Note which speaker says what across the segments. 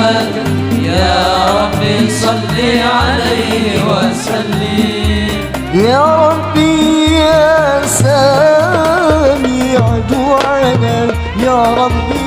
Speaker 1: محمد يا رب صل عليه وسلم.
Speaker 2: يا ربي يا سامع دعانا يا ربي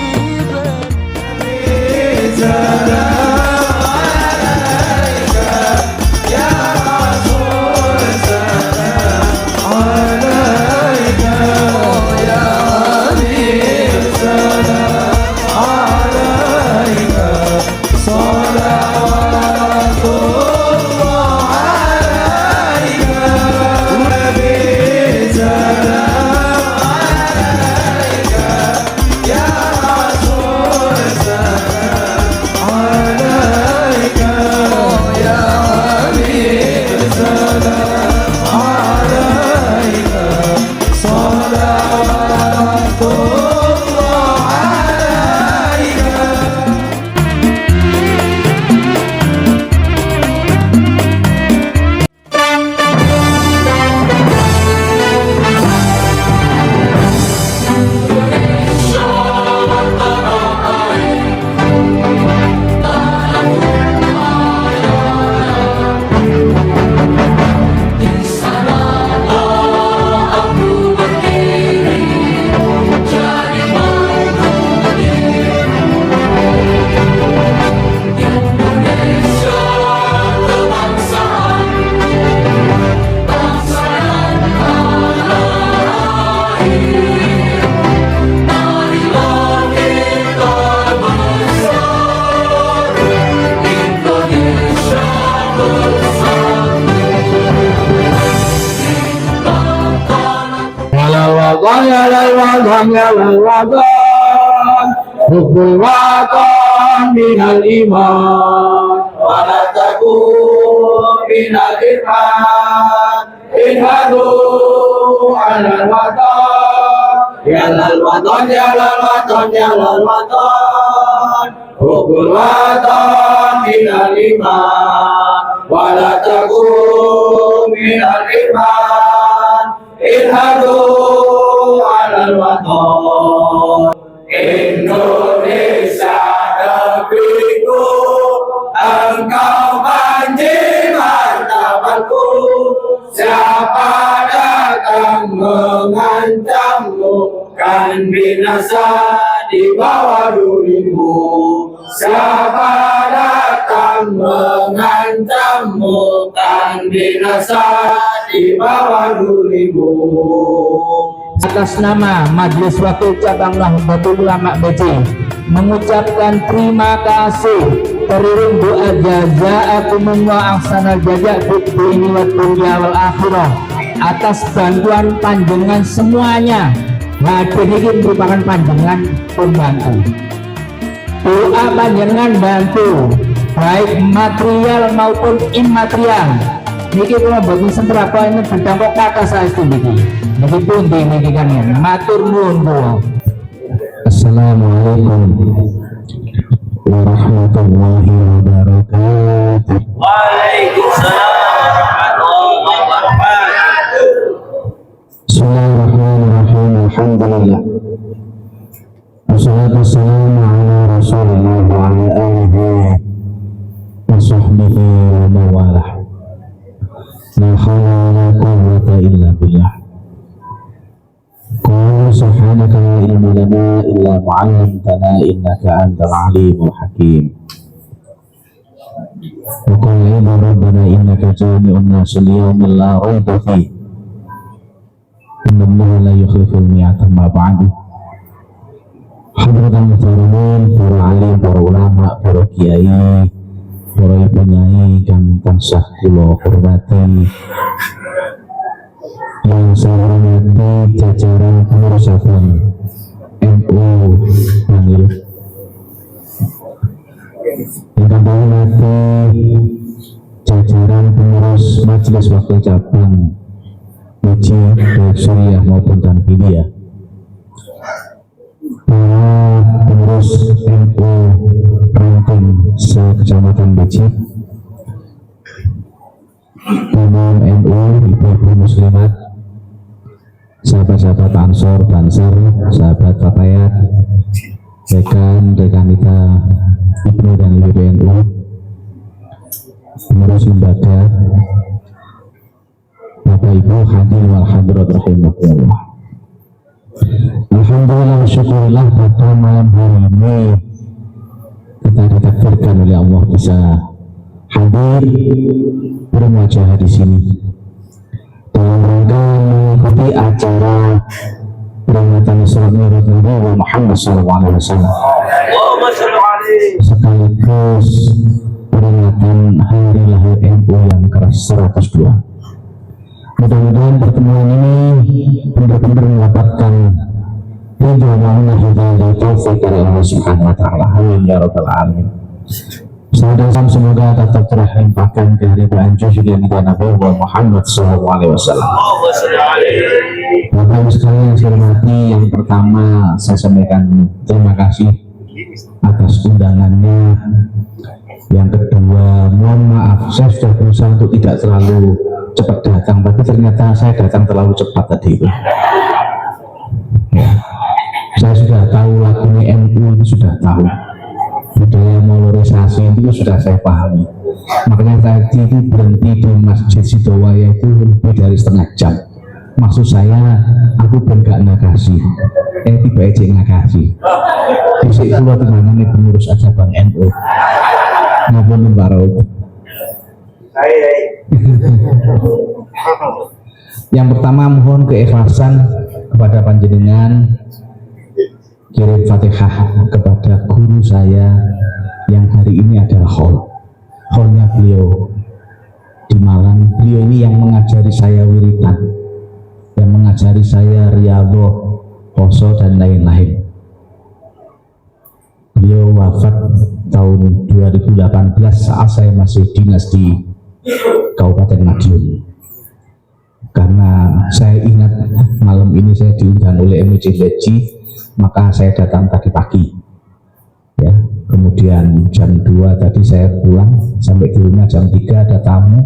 Speaker 3: Hubul watan minal iman wala takun minal irman inhadu alal watan yalal watan yalal watan yalal watan hubul watan minal iman wala takun minal irman inhadu alal watan. Indonesia negeriku, engkau banjir martabatku. Siapa datang mengancammu, kan binasa di bawah durimu. Siapa datang mengancammu, kan binasa di bawah durimu.
Speaker 4: Atas nama Majelis Wakil Cabang Nahdlatul Ulama BC mengucapkan terima kasih teriring doa jazaakumullah ahsanal jaza fid dunya wad wal akhirah atas bantuan panjenengan semuanya. Hadir ini merupakan panjenengan pembantu. Doa panjenengan bantu baik material maupun imaterial. Niki kula mboten semprapa ini berdampak kata saestu niki. Niki pundi niki kan matur nuwun kula.
Speaker 3: Assalamualaikum warahmatullahi wabarakatuh.
Speaker 1: Waalaikumsalam warahmatullahi wabarakatuh.
Speaker 3: Bismillahirrahmanirrahim. Alhamdulillah. Wassalatu wassalamu ala Rasulillah wa ala alihi wa sahbihi wa mawalah. La hawla wa la quwwata illa billah. Qul subhanaka la ilma lana illa ma 'allamtana innaka antal alimul hakim. Wa qul ya rabbana innaka jami'un nas liyawmin la rayba fihi. Inna Allaha la yukhliful mi'ad ma ba'du. Hadratul muhtaramin, para alim, para ulama, para kiai, para penyanyi kang tansah kula hormati, yang saya hormati jajaran pengurusan NU Bangil, yang kami hormati jajaran pengurus Majelis Wakil Cabang BC baik Suriah maupun Tanfidia, para pengurus NU ranting se-Kecamatan BC, umum NU, ibu-ibu muslimat, sahabat-sahabat Ansor, Bansar, sahabat Fatayat, rekan kita Ibnu dan Ibu PNU, pengurus lembaga, Bapak Ibu hadir wal hadirat rahimakumullah. Alhamdulillah syukurillah pada malam hari ini kita ditakdirkan oleh Allah bisa hadir bermuajah di sini dalam rangka mengikuti acara peringatan Isra Mi'raj Nabi Muhammad SAW, sekaligus peringatan hari lahir NU yang ke-102. Mudah-mudahan pertemuan ini benar-benar mendapatkan ridho maunah hidayah taufik dari Allah Subhanahu wa Ta'ala. Amin ya rabbal alamin. Salam semoga tetap terlimpahkan kehadiran junjungan kita Nabi Muhammad SAW. Bapak Ibu sekalian yang saya hormati, yang pertama saya sampaikan terima kasih atas undangannya. Yang kedua, mohon maaf, saya sudah berusaha untuk tidak terlalu cepat datang, tapi ternyata saya datang terlalu cepat tadi itu. Ya. Saya sudah tahu lagunya NU itu sudah tahu, budaya molorisasi itu sudah saya pahami. Makanya tadi itu berhenti di Masjid Sidowaya itu lebih dari setengah jam. Maksud saya, aku pun gak ngakasi, tiba aja ngakasi. Disik keluar dimana nih pengurus aja Bang NU. Maupun Mbak Raud. Yang pertama, mohon keikhlasan kepada panjenengan, kirim Fatihah kepada guru saya yang hari ini adalah Kholnya beliau di Malang. Beliau ini yang mengajari saya wiridan, yang mengajari saya riyadhah, poso dan lain-lain. Beliau wafat tahun 2018 saat saya masih dinas di Kabupaten Madiun. Karena saya ingat malam ini saya diundang oleh MUC Beji, maka saya datang tadi pagi. Ya, kemudian jam 2 tadi saya pulang, sampai di rumah jam 3 ada tamu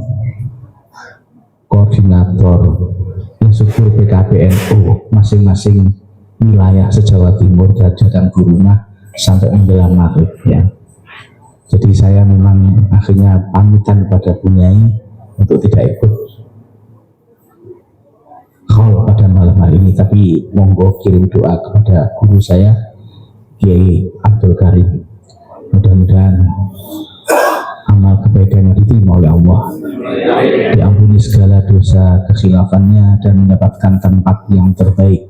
Speaker 3: koordinator instruktur PKPNU masing-masing wilayah se-Jawa Timur datang ke rumah sampai menjelang maghrib ya. Jadi saya memang akhirnya pamitan pada Bunyai untuk tidak ikut haul pada malam hari ini, tapi monggo kirim doa kepada guru saya Kiai Abdul Karim. Mudah-mudahan amal kebaikan yang diterima oleh Allah, diampuni segala dosa kekhilafannya dan mendapatkan tempat yang terbaik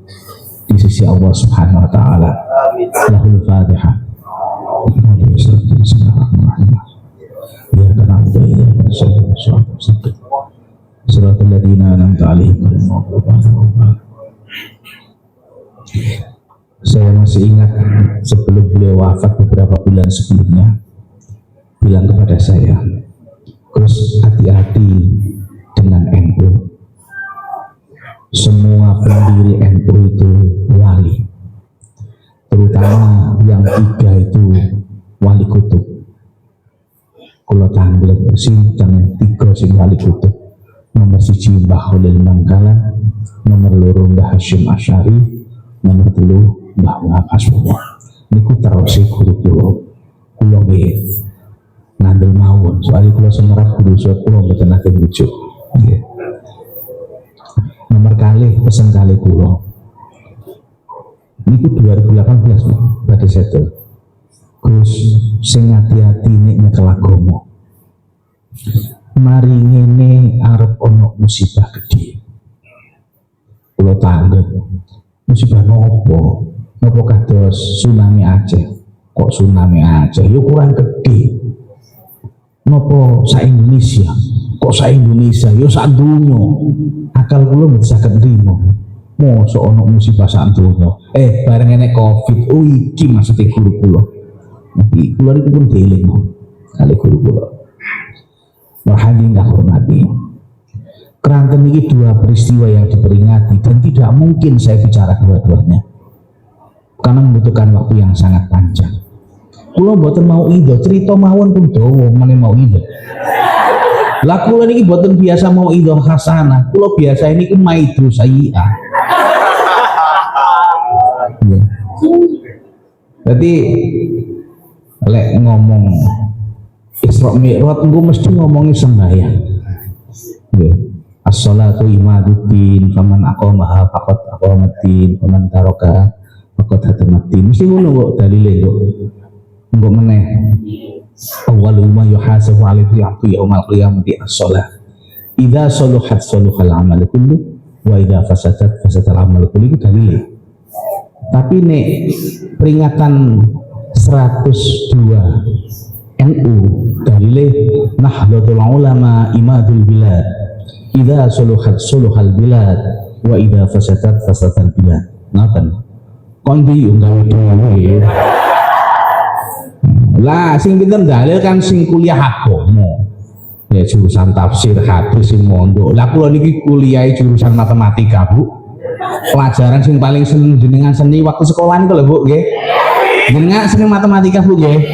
Speaker 3: di sisi Allah Subhanahu wa Ta'ala. Lahul Fatihah. Ya kana ya Suratul ladina an'amta 'alaihim. Saya masih ingat sebelum beliau wafat beberapa bulan sebelumnya bilang kepada saya, "Gus, hati-hati dengan NU. Semua pendiri NU itu wali, terutama yang 3 itu wali kutub. Kalau tanggil jangan 3 sing wali kutub. Nomor 1 Mbah Khalil Mangkalan, nomor 2 Mbah Hasyim Asy'ari, nomor 3 Mbah Wahab Hasbullah. Niku terus guru kula nggih ngandel mawon, soalnya kula semerap guru kula mboten nate wujud. Nggih. Nomor kali pesen kali kula niku 2018 berarti settle. Gus sing hati-hati nek nyekel agama. Mari ngene arep ono musibah gede. Kula tanggep. Musibah nopo? Nopo kados tsunami Aceh? Kok tsunami Aceh? Yo kurang gede. Nopo sa Indonesia? Kok sa Indonesia? Yo sak donya. Akal kula mboten saged nrimo. Mosok ono musibah sak donya. Bareng enek Covid. Oh iki maksudnya guru kula. Nanti kula niku pun dieling kali guru kula. Wahai yang hormati, keranten ini 2 peristiwa yang diperingati dan tidak mungkin saya bicara dua-duanya karena membutuhkan waktu yang sangat panjang. Kula mboten mau ido cerita mawon pun dawa meneh mau ido. Lah kula niki mboten biasa mau ido hasanah, kula biasa ini maidru sayyi'ah. Jadi lek ngomong Isra Mi'raj engko mesti ngomongi sembahyang. Nggih. As-shalatu imaduddin, faman aqamaha faqad aqamaddin, faman taraka faqad hatamaddin. Mesti ngono kok dalile kok. Engko meneh. Awwalu ma yuhasabu 'alaihi 'abdu yaumal qiyamati as-shalah. Idza saluhat saluhal 'amalu kullu wa idza fasadat fasadal 'amalu kullu. Itu dalile. Tapi nek peringatan 102 NU dalile Nahdlatul Ulama imadul bilad. Idza saluhat saluhal bilad wa idza fasadat fasadal bilad. Ngoten. Kondi unggawe dhewe. Lah sing pinten dalil kan sing kuliah agama. Ya jurusan tafsir hadis sing mondok. Lah kula niki kuliah jurusan matematika, Bu. Pelajaran sing paling seneng jenengan seni waktu sekolah niku lho, Bu, nggih. Jenengan seneng matematika, Bu, nggih.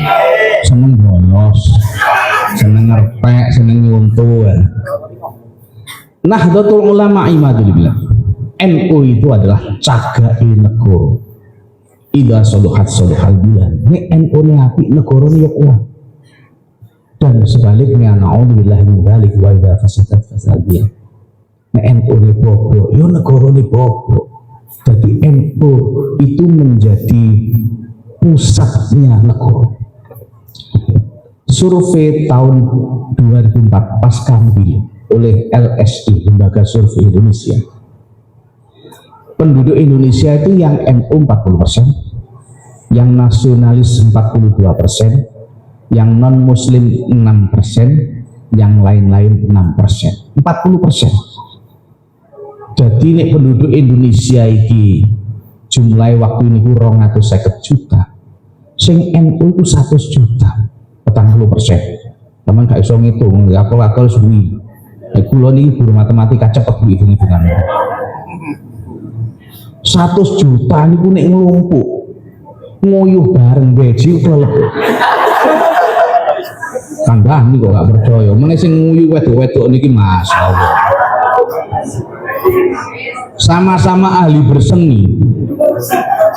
Speaker 3: Seneng bolos. Seneng ngerpek, seneng nyuntu. Nahdlatul Ulama imadul bilad. NU itu adalah cagake negara. Idza saluhat saluhal bilad. Nek NU ne apik negara ne ya kuat. Dan sebaliknya naudzubillahi min dzalik wa idza fasadat fasadal bilad. Nek NU ne bobrok, ya negara ne bobrok. Jadi NU itu menjadi pusatnya negara. Survei tahun 2004 pasca Kambil oleh LSI, Lembaga Survei Indonesia. Penduduk Indonesia itu yang NU 40%, yang nasionalis 42%, yang non muslim 6%, yang lain-lain 6%, 40%. Jadi nek penduduk Indonesia iki jumlah waktu ini 250 juta, sing NU itu 100 juta, 40%. Teman gak iso ngitung, akal suwi. Kula niki guru matematika cepet Bu hitung-hitungan. 100 juta niku nek nglumpuk nguyuh bareng beji kelelep. Tambah nih kok gak percaya. Meneh sing nguyuh wedok-wedok niki masyaallah. Sama-sama ahli berseni.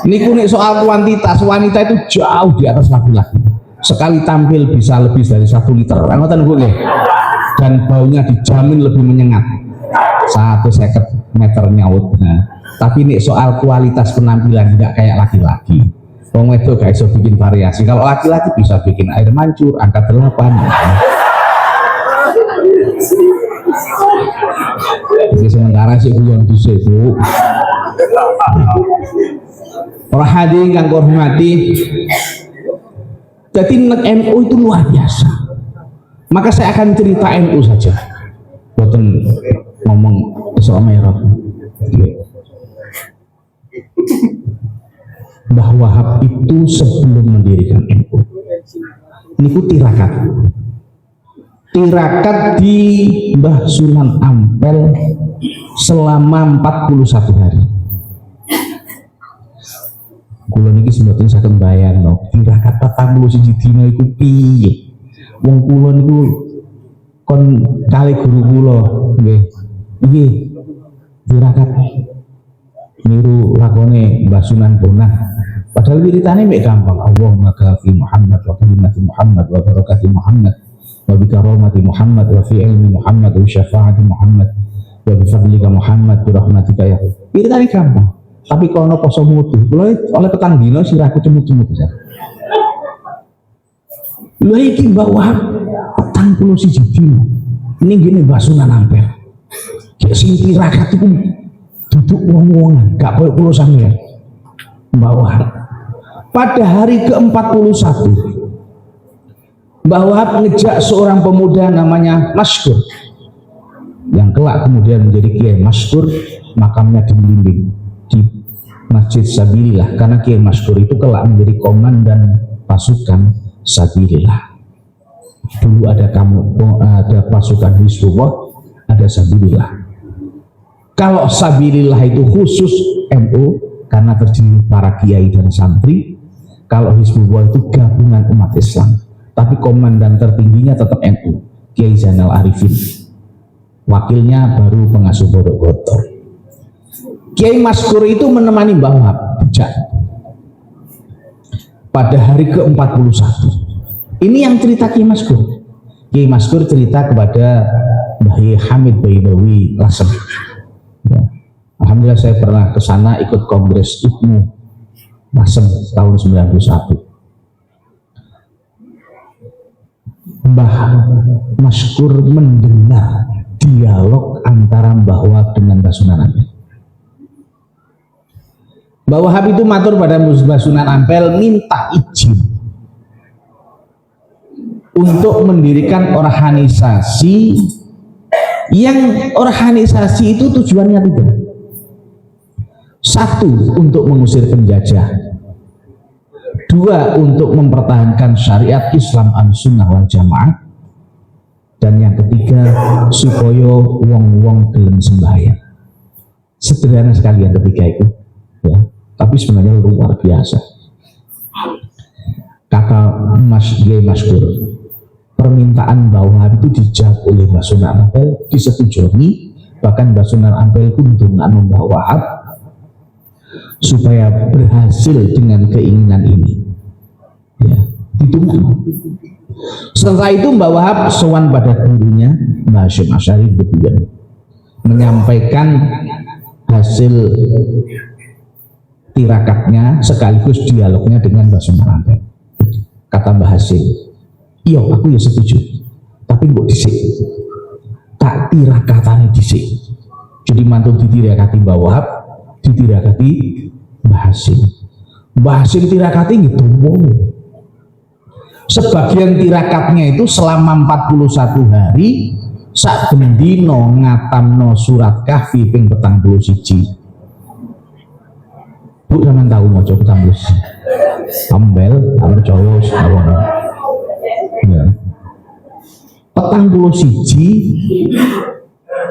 Speaker 3: Niku nek soal kuantitas, wanita itu jauh di atas laki-laki. Sekali tampil bisa lebih dari 1 liter. Ngoten Bu nggih. Dan baunya dijamin lebih menyengat. 150 meter nyaut. Nah, tapi nek soal kualitas penampilan tidak kayak laki-laki. Wong wedok gak iso bikin variasi. Kalau laki-laki bisa bikin air mancur, angkat 8. Jadi sementara sih guyon dhisik, Bu. Para hadirin kang hormati, jadi NU itu luar biasa. Maka saya akan cerita NU saja. Boten ngomong Isra Mi'raj. Mbah Wahab itu sebelum mendirikan NU niku tirakat di Mbah Sunan Ampel selama 41 hari. Kula niki mboten saged mbayangno tirakat 41 dina iku piye. Wong kula niku kon kali guru kula nggih. Iki tirakat niru lakone Mbah Sunan Bonang. Padahal wiritane mek gampang. Allahumma kafi Muhammad wa kalimati Muhammad wa barakati Muhammad wa bi karamati Muhammad wa fi ilmi Muhammad wa syafaati Muhammad wa bi fadlika Muhammad bi rahmatika ya. Wiritane gampang. Tapi kalau poso mutu, oleh petang dino sirahku cemut-cemut saja. Lha iki Mbah Wahab 41 dino. Ini gini Mbah Sunan Ampel. Kayak sing tirakat iku duduk wong-wongan, gak koyo kula sampeyan. Mbah Wahab. Pada hari ke-41 Mbah Wahab ngejak seorang pemuda namanya Maskur, yang kelak kemudian menjadi Kiai Maskur, makamnya dibimbing di Masjid Sabilillah, karena Kiai Maskur itu kelak menjadi komandan pasukan Sabilillah. Dulu ada pasukan Hizbullah, ada Sabilillah. Kalau Sabilillah itu khusus NU karena terdiri para kiai dan santri. Kalau Hizbullah itu gabungan umat Islam, tapi komandan tertingginya tetap NU, Kiai Zainal Arifin. Wakilnya baru pengasuh Pondok Gontor. Kiai Maskur itu menemani Mbah Wahab pada hari ke-41. Ini yang cerita Ki Maskur. Ki Maskur cerita kepada Mbah Hamid Baibawi Lasem. Ya. Alhamdulillah saya pernah ke sana ikut kongres Ibnu Lasem tahun 91. Mbah Maskur mendengar dialog antara Mbah Wahab dengan Mbah Sunan Ampel. Mbah Wahab itu matur pada Mbah Sunan Ampel minta izin untuk mendirikan organisasi yang organisasi itu tujuannya tiga. Satu, untuk mengusir penjajah. Dua, untuk mempertahankan syariat Islam Ahlussunnah wal Jamaah. Dan yang ketiga, supaya wong-wong gelem sembahyang. Sederhana sekali yang ketiga itu, ya. Tapi sebenarnya luar biasa. Kata Mas G. Maskur, permintaan Mbah Wahab itu dijawab oleh Mbah Sunan Ampel, disetujui, bahkan Mbah Sunan Ampel pun dengan Mbah Wahab supaya berhasil dengan keinginan ini. Ya, ditunggu. Setelah itu Mbah Wahab sowan pada gurunya Mbah Hasyim Asy'ari Budian, menyampaikan hasil tirakatnya sekaligus dialognya dengan Mbah Sunan Ampel. Kata Mbah Hasyim, iya aku ya setuju, tapi kok dhisik tak tirakatane dhisik. Jadi mantu ditirakati Mbah Wahab, ditirakati Mbah Hasyim. Mbah Hasyim tirakati gitu. Sebagian tirakatnya itu selama 41 hari sak bendino ngatamno surat Kahfi ping 41. Bu sampean tahu maca 41. Ambel, percaya sawon. Ya. 41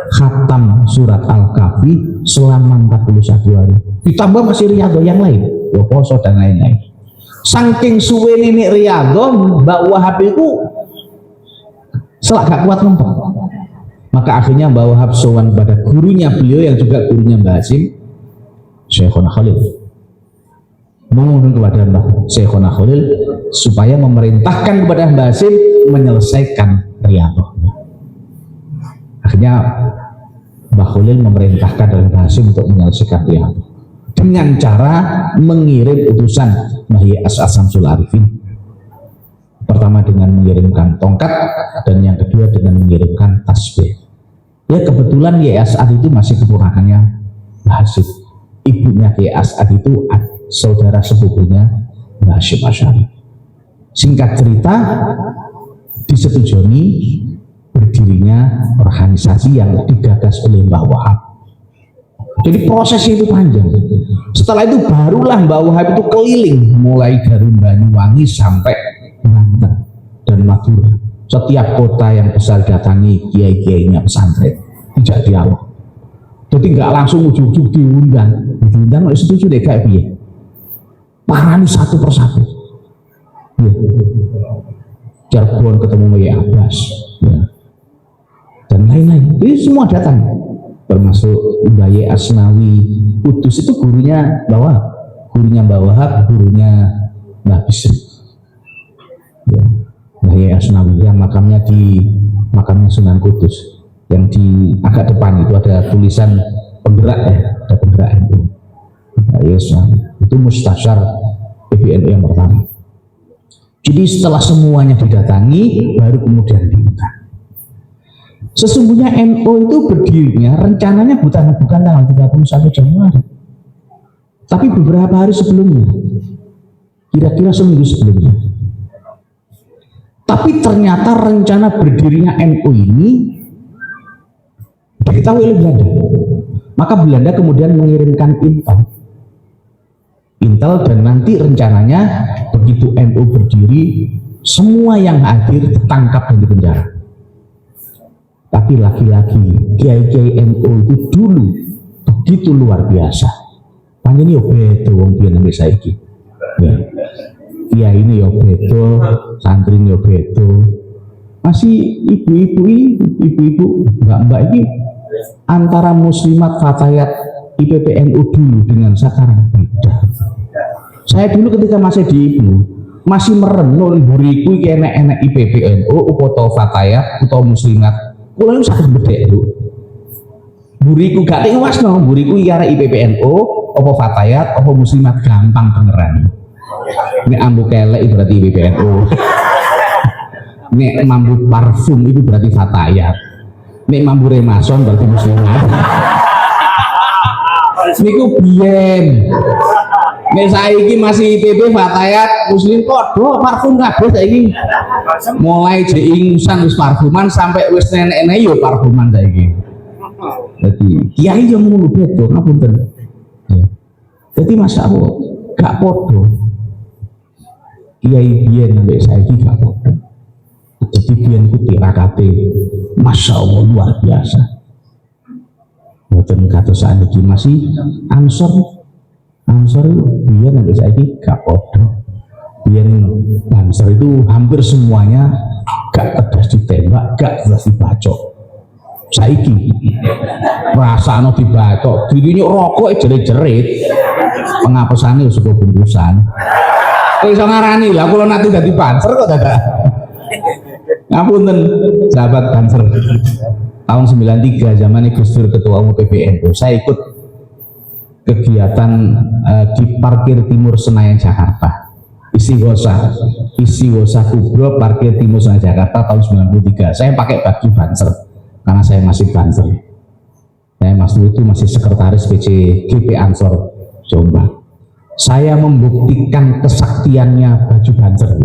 Speaker 3: khatam surat Al-Kahfi selama 41 hari. Ditambah masih riyadhah yang lain, ya poso dan lain-lain. Saking suwe nenek riyadhah, Mbah Wahab itu selak gak kuat nempel. Maka akhirnya Mbah Wahab sowan pada gurunya beliau yang juga gurunya Mbah Hasyim, Syekhona Khalil. Memohon kepada Mbah Syekhona Khalil supaya memerintahkan kepada Mbah Hasyim menyelesaikan riyadhahnya. Akhirnya Mbah Khalil memerintahkan Mbah Hasyim untuk menyelesaikan riyadhah dengan cara mengirim utusan Mbah As'ad Syamsul Arifin. Pertama dengan mengirimkan tongkat dan yang kedua dengan mengirimkan tasbih. Ya kebetulan Kiai As'ad itu masih keponakannya Mbah Hasyim. Ibunya Kiai As'ad itu saudara sepupunya Mbah Hasyim Asy'ari. Singkat cerita, disetujui berdirinya organisasi yang digagas oleh Mbah Wahab. Jadi prosesnya itu panjang. Setelah itu barulah Mbah Wahab itu keliling mulai dari Banyuwangi sampai Banten dan Madura. Setiap kota yang besar datangi kiai-kiainya pesantren, tidak dialog. Jadi nggak langsung ujuk-ujuk diundang oleh setuju deh kayak piye. Parani satu persatu. Ya. Cirebon ketemu Kiai Abbas, ya. Dan lain-lain. Ini semua datang, termasuk Mbah Asnawi Kudus itu gurunya Mbah Wahab, gurunya Mbah Bisri. Ya. Mbah Asnawi yang makamnya di makamnya Sunan Kudus, yang di agak depan itu ada tulisan penggerak, ya, ada penggerak itu. Itu mustasyar PBNU yang pertama. Jadi setelah semuanya didatangi, baru kemudian diundang. Sesungguhnya NU itu berdirinya rencananya bukan tanggal 31 Januari, tapi beberapa hari sebelumnya, kira-kira seminggu sebelumnya. Tapi ternyata rencana berdirinya NU ini diketahui oleh Belanda. Maka Belanda kemudian mengirimkan intel dan nanti rencananya begitu NU berdiri, semua yang hadir ditangkap dan dipenjara. Tapi laki-laki kiai-kiai NU itu dulu begitu luar biasa. Panjang yo bedo wong biyen sampai saiki. Ya. Kiai ini yo bedo, santri yo bedo. Masih ibu-ibu mbak-mbak ini antara muslimat fatayat IPPNU dulu dengan sekarang beda. Saya dulu ketika masih di IPNU, masih merenung buriku iki enek-enek IPPNU utawa Fatayat utawa Muslimat. Kula niku saged bedhek, Bu. Buriku gak tiwasno, buriku iki arek IPPNU apa Fatayat apa Muslimat gampang beneran. Nek ambu kelek berarti IPPNU. Nek mambu parfum itu berarti Fatayat. Nek mambu remason berarti Muslimat. Niku biyen. Nek saiki masih IPB Fatayat Muslim podo parfum kabeh saiki. Mulai ingusan wis parfuman sampai wis nenek-nenek yo parfuman saiki. Dadi kiai yo ngono beda ngapunten. Ya. Dadi masyaallah gak podo. Kiai biyen sampai saiki gak podo. Jadi biyen ku tirakate masyaallah luar biasa. Mboten kados saniki masih Ansor itu biar nanti saya gak podo. Biar Banser itu hampir semuanya gak tegas ditembak, gak tegas dibacok. Saiki rasane dibacok, dirinya rokok jerit-jerit. Pengapesannya sudah bungkusan. Kok iso ngarani lah kula nanti dadi Banser kok dadak. Ngapunten sahabat Banser. Tahun 93 zaman Gus Dur ketua umum PBNU, saya ikut kegiatan di parkir timur Senayan Jakarta. Istighosah Kubro parkir timur Senayan Jakarta tahun 93. Saya pakai baju Banser karena saya masih Banser. Saya masih sekretaris PCGP Ansor Jombang. Saya membuktikan kesaktiannya baju Banser.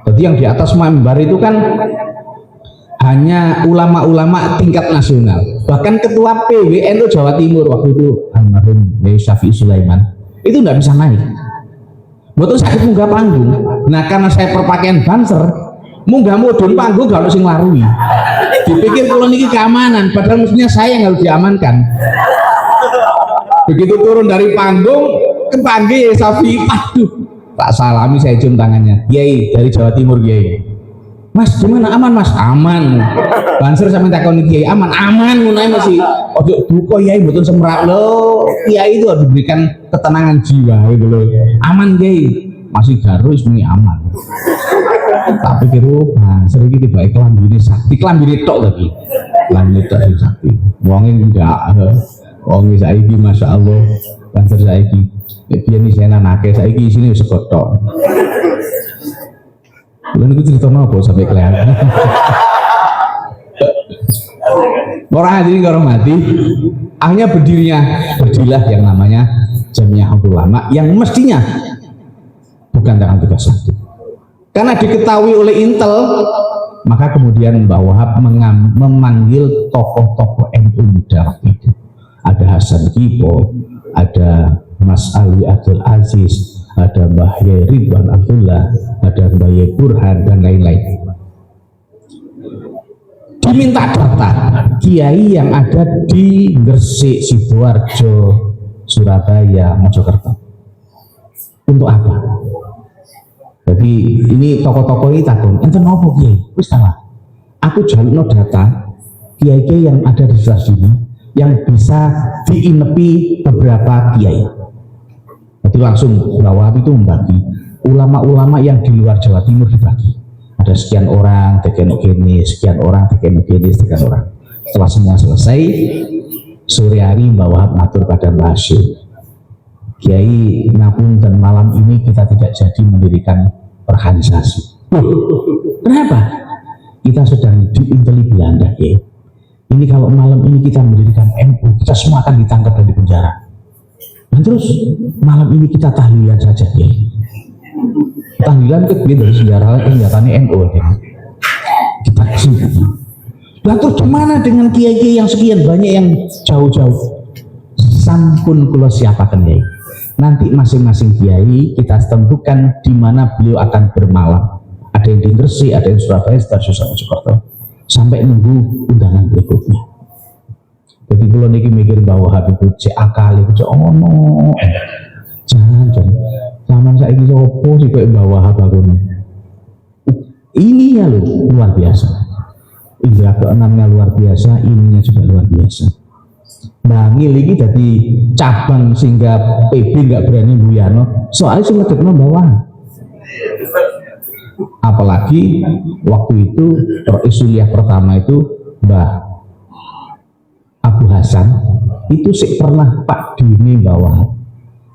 Speaker 3: Jadi yang di atas mimbar itu kan hanya ulama-ulama tingkat nasional. Bahkan ketua PWNU Jawa Timur waktu itu almarhum Syafi'i Sulaiman itu nggak bisa naik. Betul sakit munggah panggung. Nah karena saya perpakaian Banser, munggah mudun panggung gak harus nglarui. Dipikir kalau niki keamanan, padahal mestinya saya yang harus diamankan. Begitu turun dari panggung, kepanggil Syafi'i, aduh, tak salami saya cium tangannya. Kiai dari Jawa Timur Kiai. Mas gimana aman Mas? Aman. Banser sampe takoni Kiai aman ngono masih. Ojo duka Kiai mboten semrak lho. Kiai itu harus diberikan ketenangan jiwa gitu loh. Aman Kiai. Masih garus muni aman. Tak pikir Banser iki tiba klambine sakti, klambine tok lagi. Klambine tok sakti. Wonge enggak. Wong saiki masyaallah Banser saiki. Nek biyen iki senanake saiki isine wis sekotok. Lalu itu cerita apa sampai kelihatan? Orang hadirin karo mati, akhirnya berdirilah yang namanya Jamiah Ulama yang mestinya bukan tangan 31. Karena diketahui oleh Intel, maka kemudian Mbah Wahab memanggil tokoh-tokoh NU muda itu. Ada Hasan Kipo, ada Mas Ali Abdul Aziz, ada Mbah Yai Ridwan Abdullah, ada Mbah Yai Burhan dan lain-lain. Diminta data kiai yang ada di Gresik, Sidoarjo, Surabaya, Mojokerto. Untuk apa? Jadi ini tokoh-tokoh ini takut. Enten nopo kiai? Wis salah. Aku jalukno data kiai-kiai yang ada di sebelah sini yang bisa diinepi beberapa kiai. Jadi langsung Mbah itu membagi ulama-ulama yang di luar Jawa Timur dibagi. Ada sekian orang tekenok kene, sekian orang tekenok kene, sekian orang. Setelah semua selesai, sore hari Mbah Wahab matur pada Mbah Hashim, Kiai ngapun dan malam ini kita tidak jadi mendirikan organisasi. Kenapa? Kita sedang diinteli Belanda, Kiai. Ini kalau malam ini kita mendirikan NU, kita semua akan ditangkap dan dipenjara. Dan terus malam ini kita tahlilan saja ya. Tahlilan itu dari senjatanya NU ya. Kita kesini. Dan terus gimana dengan kiai-kiai yang sekian banyak yang jauh-jauh? Sampun kula siapakan ya. Nanti masing-masing kiai kita tentukan di mana beliau akan bermalam. Ada yang di Gresik, ada yang di Surabaya, ada yang di Mojokerto. Sampai nunggu undangan berikutnya. Jadi kalau niki mikir bahwa Habib cek akal itu cek ono, jangan zaman saya ini opo sih kayak bawa Habib ini ya loh luar biasa, indra keenamnya luar biasa, ininya juga luar biasa. Bangil ini jadi cabang sehingga PB nggak berani buyano, soalnya sih ngedekno bawah. Apalagi waktu itu Rasulullah pertama itu Mbah Abu Hasan itu sih pernah Pak Dini Mbah Wahab,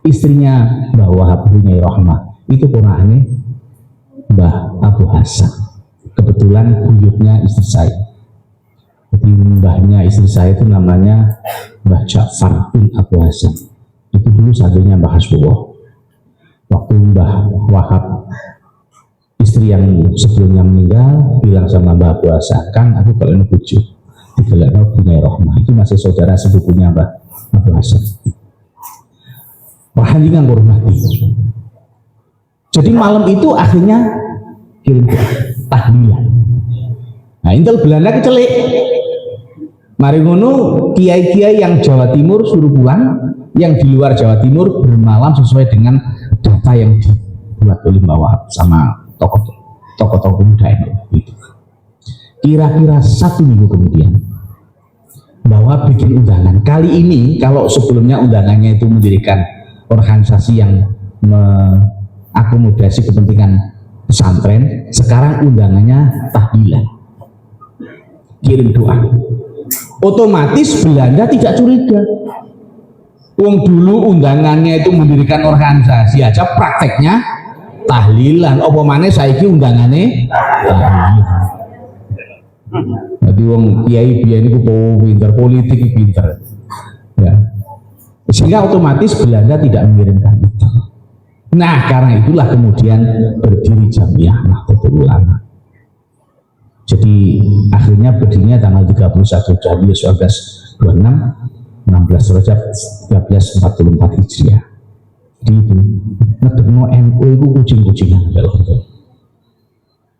Speaker 3: istrinya Mbah Wahab punya Rahmah itu ponakane Mbah Abu Hasan. Kebetulan buyutnya istri saya. Jadi mbahnya istri saya itu namanya Mbah Ja'far bin Abu Hasan. Itu dulu satunya Mbah Hasbullah. Waktu Mbah Wahab istri yang sebelumnya meninggal bilang sama Mbah Abu Hasan, kan aku kalau ini bujuk digelakno punya Rahmah, itu masih saudara sepupunya Mbah Abu Hasan. Wahanjingan hormati. Jadi malam itu akhirnya kirim tahlilan. Nah intel Belanda kecelik. Mari ngono kiai-kiai yang Jawa Timur suruh pulang, yang di luar Jawa Timur bermalam sesuai dengan data yang dibuat oleh Mbah Wahab sama tokoh-tokoh muda itu. Kira-kira 1 minggu kemudian Mbah Wahab bikin undangan. Kali ini kalau sebelumnya undangannya itu mendirikan organisasi yang mengakomodasi kepentingan pesantren, sekarang undangannya tahlilan, kirim doa. Otomatis Belanda tidak curiga. Wong dulu undangannya itu mendirikan organisasi aja, prakteknya tahlilan. Apa maneh saiki undangannya tahlilan. Jadi wong kiai biyen niku pinter, politik pinter. Ya. Sehingga otomatis Belanda tidak mengirimkan itu. Nah, karena itulah kemudian berdiri Jamiah Nahdlatul Ulama. Jadi akhirnya berdirinya tanggal 31 Januari 1926, 16 Rajab 1344 Hijriah. Jadi itu ngedekno NU itu kucing-kucingan.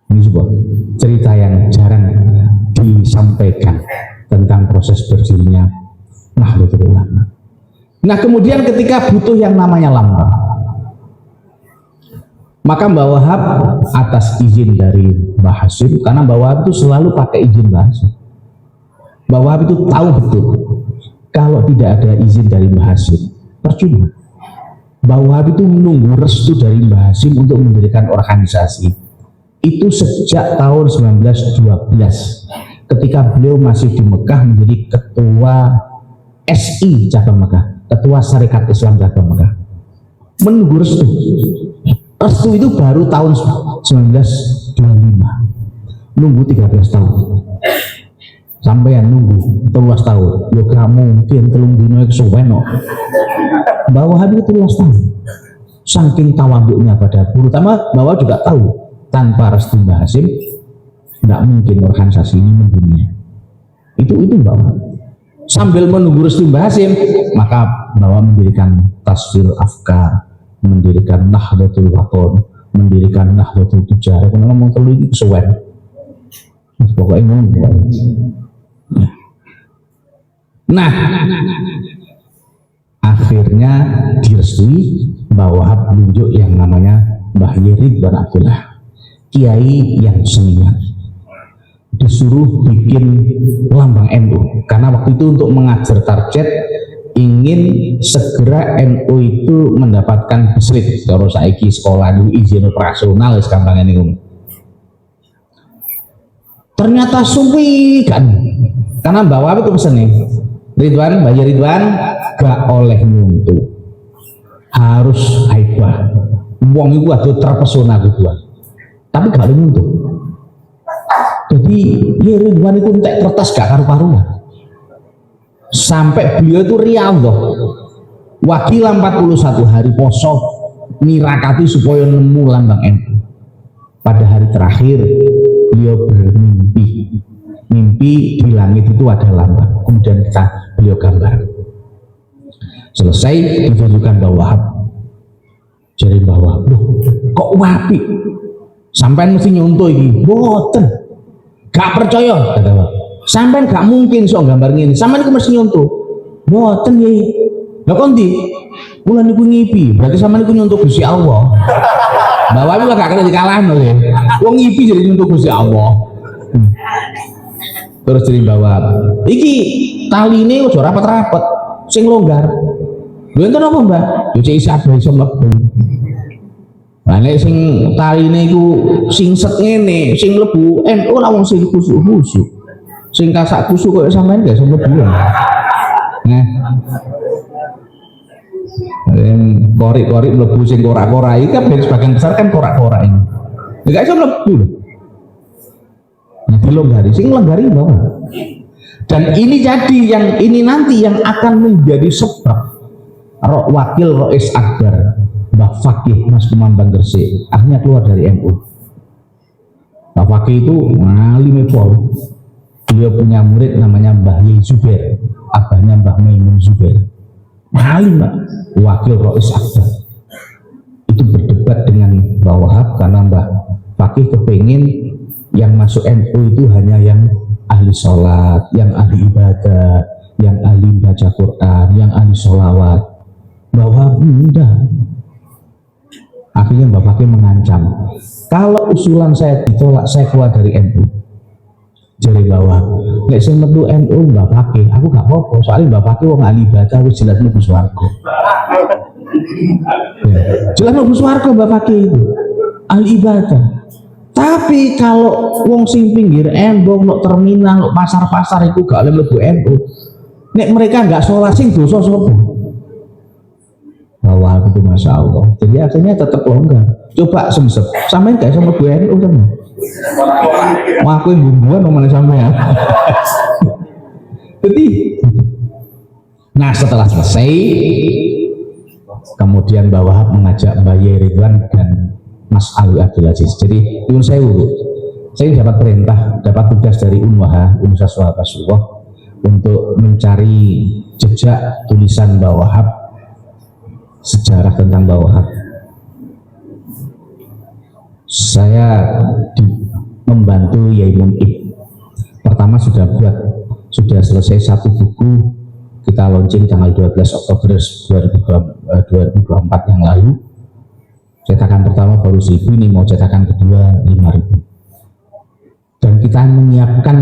Speaker 3: Ini sebuah cerita yang jarang disampaikan tentang proses berdirinya Nahdlatul Ulama. Nah kemudian ketika butuh yang namanya lambang, maka Mbah Wahab atas izin dari Mbah Hasim, karena Mbah Wahab itu selalu pakai izin Mbah Hasim. Mbah Wahab itu tahu betul kalau tidak ada izin dari Mbah Hasim percuma. Mbah Wahab itu menunggu restu dari Mbah Hasim untuk mendirikan organisasi itu sejak tahun 1912 ketika beliau masih di Mekah menjadi ketua SI cabang Mekah, ketua Syarikat Islam cabang Mekah, menunggu restu. Restu itu baru tahun 1925, nunggu 13 tahun. Sampai yang nunggu 13 tahun, ya gak mungkin telung dino kesuwen no. Mbah Wahab itu 13 tahun. Saking tawaduknya pada guru, terutama Mbah Wahab juga tahu tanpa restu Mbah Hasim tidak mungkin organisasi ini mendunia. Itu Mbah Wahab. Sambil menunggu restu Mbah Hasim, maka Mbah Wahab mendirikan Tasfir Afkar, mendirikan Nahdlatul Wathon, mendirikan Nahdlatul Tujar. Kalau ngomong telu iki kesuwen. Pokoknya ngomong. Nah, akhirnya direstui Mbah Wahab menunjuk yang namanya Mbah Ridwan Abdullah, kiai yang seniman, disuruh bikin lambang NU karena waktu itu untuk mengajar target ingin segera NU itu mendapatkan besrit. Kalau saiki sekolah itu izin operasional sekarang ini. Ternyata suwi kan, karena Mbah Wahab itu pesen nih, Ridwan, Mbah Ridwan gak oleh nyuntuh, harus haibah. Wong itu ada terpesona gitu, tapi gak boleh nyuntuh. Jadi ya Ridwan itu entek kertas gak karu-karuan. Sampai beliau itu riyadhah wakilah 41 hari poso nirakati supaya nemu lambang NU. Pada hari terakhir beliau bermimpi, mimpi di langit itu ada lambang, kemudian beliau gambar. Selesai ditunjukkan Mbah Wahab, jadi Mbah Wahab, loh kok wapi sampai mesti nyontoh ini, boten gak percaya kata Mbah. Sampai gak mungkin sok gambar ngene. Sampeyan iku mesti nyontoh. Mboten nggih. Lah kok ndi? Kula niku ngipi. Berarti sampeyan iku nyontoh Gusti Allah. Mbah Wahab gak kena dikalahno nggih. Wong ngipi jadi nyontoh Gusti Allah. Terus jadi Mbah Wahab. Iki taline aja rapat-rapat, sing longgar. Lho enten apa, Mbah? Yo cek iso mlebu. Lah nek sing tarine iku sing set ngene, sing mlebu NU ora wong sing khusuk-khusuk. Sing kasak khusuk koyo sampean gak iso mlebu. Nah. Korik-korik mlebu sing korak-korak iki kan sebagian besar kan korak-korak ini. Gak iso mlebu lho. Nah, dilonggari sing nglonggari bawa. Dan ini jadi yang ini nanti yang akan menjadi sebab wakil Rais Akbar Mbah Fakih Mas Kumambang Gresik akhirnya keluar dari NU. Mbah Fakih itu alim pol. Beliau punya murid namanya Mbah Yai Zubair, abahnya Mbah Maimun Zubair. Alim Mbak, wakil Rais Akbar. Itu berdebat dengan Mbah Wahab karena Mbah Fakih kepingin yang masuk NU itu hanya yang ahli sholat, yang ahli ibadah, yang ahli baca Quran, yang ahli sholawat. Mbah Wahab enggak. Akhirnya Mbak Fakih mengancam, kalau usulan saya ditolak, saya keluar dari NU. Jadi Mbak Wahab, nek sing metu NU Mbak Fakih, aku gak apa-apa. Soalnya Mbak Fakih wong ahli baca, wis jelas mlebu swarga. Jelas mlebu swarga Mbak Fakih itu ahli ibadah. Tapi kalau wong sing pinggir embong, nok terminal, nok pasar-pasar itu gak oleh mlebu NU. Nek mereka gak sholat sing dosa sapa? Bahwa itu Masya Allah. Jadi akhirnya tetap longgar. Coba semsep, sampean gak sama gue NU kan? Wah aku yang bumbuan ngomongin sampean. Jadi, nah setelah selesai, kemudian Mbah Wahab mengajak Mbah Yai Ridwan dan Mas Ali Abdul Aziz. Jadi nyuwun sewu, saya dapat perintah, dapat tugas dari Unwaha, Universitas Rasulullah untuk mencari jejak tulisan Mbah Wahab, sejarah tentang Mbah Wahab. Saya membantu Yai Munib. Pertama sudah selesai satu buku, kita launching tanggal 12 Oktober 2024 yang lalu. Cetakan pertama baru 1.000, ini mau cetakan kedua 5.000. Dan kita menyiapkan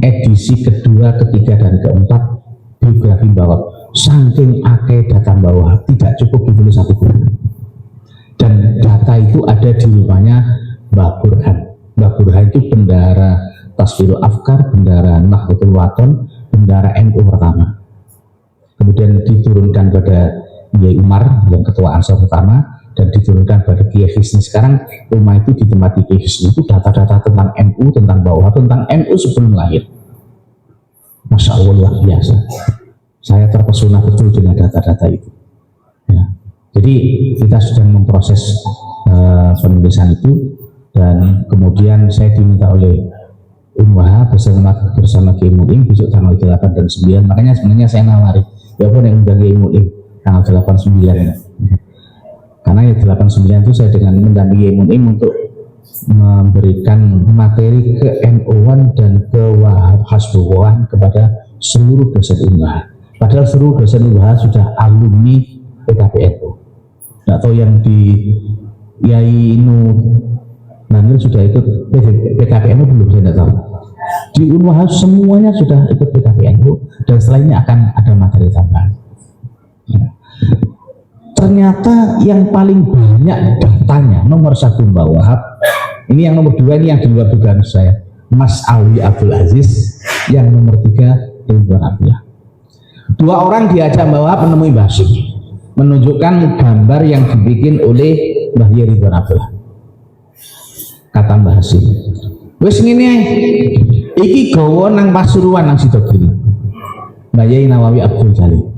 Speaker 3: edisi kedua, ketiga, dan keempat biografi Mbah Wahab. Saking akeh data Mbah Wahab tidak cukup ditulis satu buku. Dan data itu ada di rumahnya Mbah Burhan. Mbah Burhan itu bendahara Tasfirul Afkar, bendahara Nahdlatul Wathon, bendahara NU pertama. Kemudian diturunkan pada Kiai Umar yang ketua Ansor pertama, dan diturunkan pada Kiai Hisni. Sekarang rumah itu ditempati Kiai Hisni. Itu data-data tentang NU, tentang Mbah Wahab, tentang NU sebelum lahir. Masya Allah luar biasa. Saya terpesona betul dengan data-data itu. Ya. Jadi kita sedang memproses penulisan itu, dan kemudian saya diminta oleh Unwaha bersama Kiai Mu'im besok tanggal 8 dan 9. Makanya sebenarnya saya nawari, ya pun yang undang Kiai Mu'im tanggal 8 9. Karena ya 8 9 itu saya dengan mendampingi Kiai Mu'im untuk memberikan materi ke NU-an dan ke Wahab Hasbuwahan kepada seluruh dosen Unwaha. Padahal seluruh dosen Unwaha sudah alumni PKPNU. Nggak tahu yang di Yai Inu Nangil sudah ikut PKPNU belum, saya tidak tahu. Di Unwaha semuanya sudah ikut PKPNU, dan setelahnya akan ada materi tambahan. Ya. Ternyata yang paling banyak datanya nomor 1 Mbah Wahab, ini yang nomor 2 ini yang di luar dugaan saya, Mas Ali Abdul Aziz, yang nomor 3 Ridwan Abdullah. 2 orang diajak Mbah Wahab menemui Mbah Hasyim, menunjukkan gambar yang dibikin oleh Mbah Yai Ridwan Abdullah. Kata Mbah Hasyim, wis ngene iki gawa nang Pasuruan nang Sidogiri. Mbah Yai Nawawi Abdul Jalil.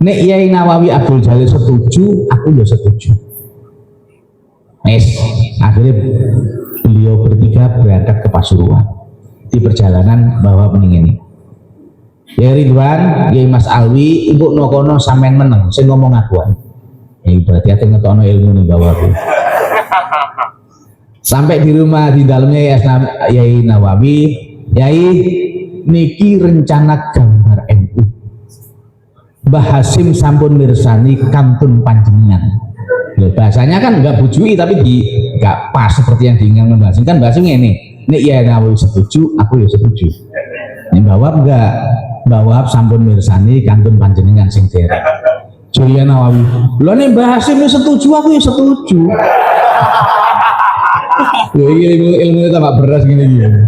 Speaker 3: Nek Yai Nawawi Abdul Jalil setuju, aku ya setuju. Akhirnya beliau bertiga berangkat ke Pasuruan. Di perjalanan bawa pening ini, Yai Ridwan, Yai Mas Alwi, Ibu Nokono sampean meneng, saya ngomong aku. Ya berarti ate ngetokno ilmu nih bawa aku. Sampai di rumah di dalamnya Yai Nawawi, Yai niki rencana gambar NU. Mbah Hasyim sampun mirsani kantun panjenengan. Bahasanya kan enggak bujui, tapi enggak pas seperti yang diinginkan Mbah Hasyim. Kan Mbah Hasyim ini, nek Yai Nawawi setuju, aku ya setuju. Nek Mbah Wahab enggak, Mbah Wahab sampun mirsani kantun panjenengan sing derek. Yai Nawawi, lho nek Mbah Hasyim setuju, aku ya setuju. Lho iki ilmu tambah beras gini gini.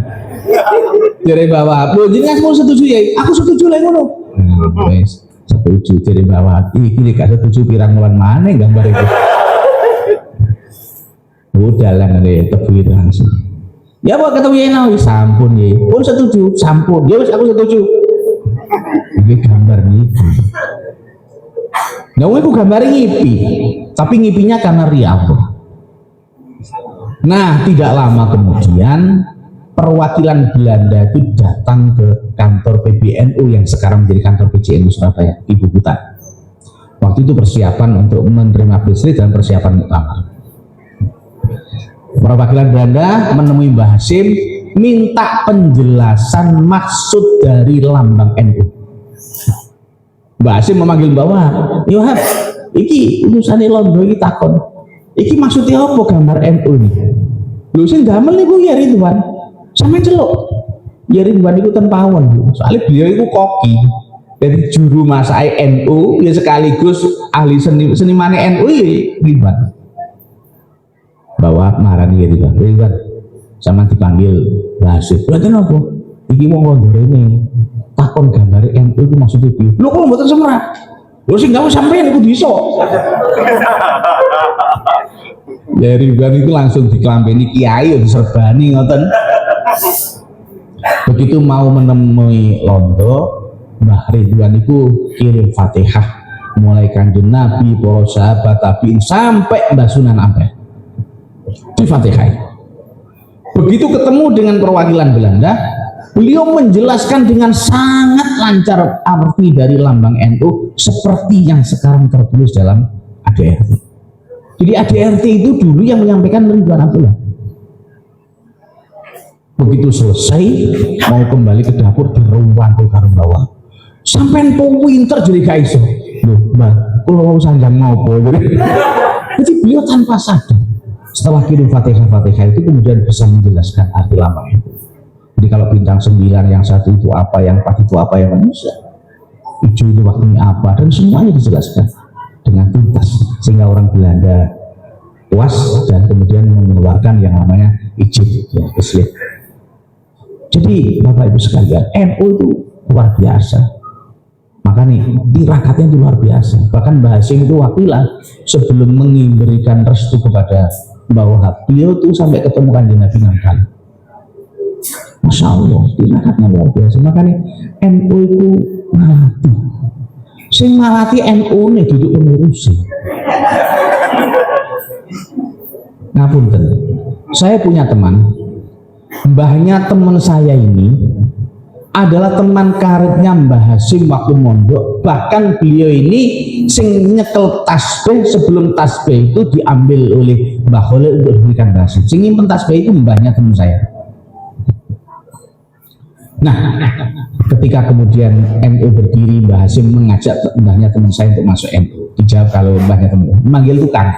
Speaker 3: Jadi bawa, lho jenengan semua setuju ya? Aku setuju lah ngono. Nah, wes setuju jadi bawa. Iki gak setuju pirang lawan mana gambar itu. Udah lah ngene tebu itu langsung. Ya buat ketemu ya sampun ya. Pun setuju, sampun. Ya wes aku setuju. Ini gambar ngipi. Nah, aku gambar ngipi, tapi ngipinya karena riak. Nah, tidak lama kemudian perwakilan Belanda itu datang ke kantor PBNU yang sekarang menjadi kantor PCNU Surabaya, Ibu Buta. Waktu itu persiapan untuk menerima Bisri dan persiapan muktamar. Perwakilan Belanda menemui Mbah Hasyim minta penjelasan maksud dari lambang NU. Mbah Hasyim memanggil Mbah Wahab, "Yohab, iki urusannya londo iki takon. Iki maksudnya apa gambar NU ini?" Lho sing damel niku ya Ridwan. Sampe celuk. Ya Ridwan iku ten pawon, Bu. Soalnya beliau itu koki. Dari juru masak NU ya sekaligus ahli seniman NU ya Ridwan. Bawa marani ya Ridwan. Sama dipanggil Mbah Hasyim. Berarti apa? Iki wong londo rene. Takon gambar NU itu maksudnya piye? Lho kok mboten semra. Lho sing gawe sampeyan iku bisa. Ya Ridwan itu langsung dikelampeni kiai diserbani ngoten. Begitu mau menemui Londo, Mbah Ridwan itu kirim Fatihah mulai Kanjeng Nabi, para sahabat tabi'in sampai Mbah Sunan Ampel. Di Fatihah. Begitu ketemu dengan perwakilan Belanda, beliau menjelaskan dengan sangat lancar arti dari lambang NU seperti yang sekarang tertulis dalam ADRT. Jadi ADRT itu dulu yang menyampaikan Ridwan Abdullah. Begitu selesai mau kembali ke dapur di ruang karo bawah. Sampai pinter jadi kaiso. Loh, Mbak, kalau sanjang ngopo. Jadi beliau tanpa sadar setelah kirim Fatihah itu kemudian bisa menjelaskan arti lambang itu. Jadi kalau bintang 9 yang satu itu apa, yang 4 itu apa, yang manusia hijau itu waktunya apa, dan semuanya dijelaskan dengan tuntas sehingga orang Belanda puas dan kemudian mengeluarkan yang namanya izin ya, Islam. Jadi Bapak Ibu sekalian, NU itu luar biasa. Makanya tirakatnya itu luar biasa. Bahkan Mbah Hasyim itu wakilah sebelum memberikan restu kepada Mbah Wahab, beliau tuh sampai ketemu Kanjeng Nabi 6 kali. Masya Allah, tirakatnya luar biasa. Makanya NU itu ngalati. Sing ngalati NU nih duduk pengurusi. Ngapunten, saya punya teman, mbahnya teman saya ini adalah teman karibnya Mbah Hasyim waktu mondok. Bahkan beliau ini sing nyekel tasbih, sebelum tasbih itu diambil oleh Mbah Khalil untuk diberikan Mbah Hasyim. Sing nyimpen tasbih itu mbahnya teman saya. Nah, ketika kemudian NU berdiri, Mbah Hasyim mengajak mbahnya teman saya untuk masuk NU. Dijawab kalau mbahnya teman, manggil tukang,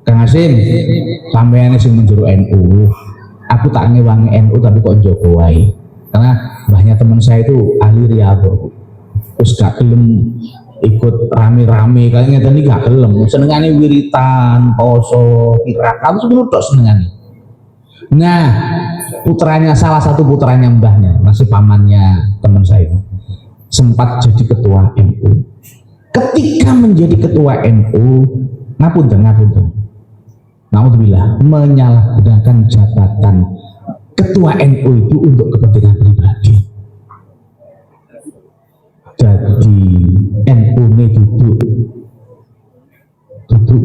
Speaker 3: Kang Hasyim, sampeyan sing menjuru NU. Aku tak ngewangi NU tapi kok njogo wae. Karena mbahnya teman saya itu ahli riyadhah. Terus gak gelem ikut rame-rame kayaknya tadi gak gelem. Senengane wiritan, poso, tirakat itu tok senengane. Nah, putranya, salah satu putranya mbahnya, masih pamannya teman saya, sempat jadi ketua NU. Ketika menjadi ketua NU, ngapunten, naudzubillah, menyalahgunakan jabatan ketua NU itu untuk kepentingan pribadi. Jadi NU ini duduk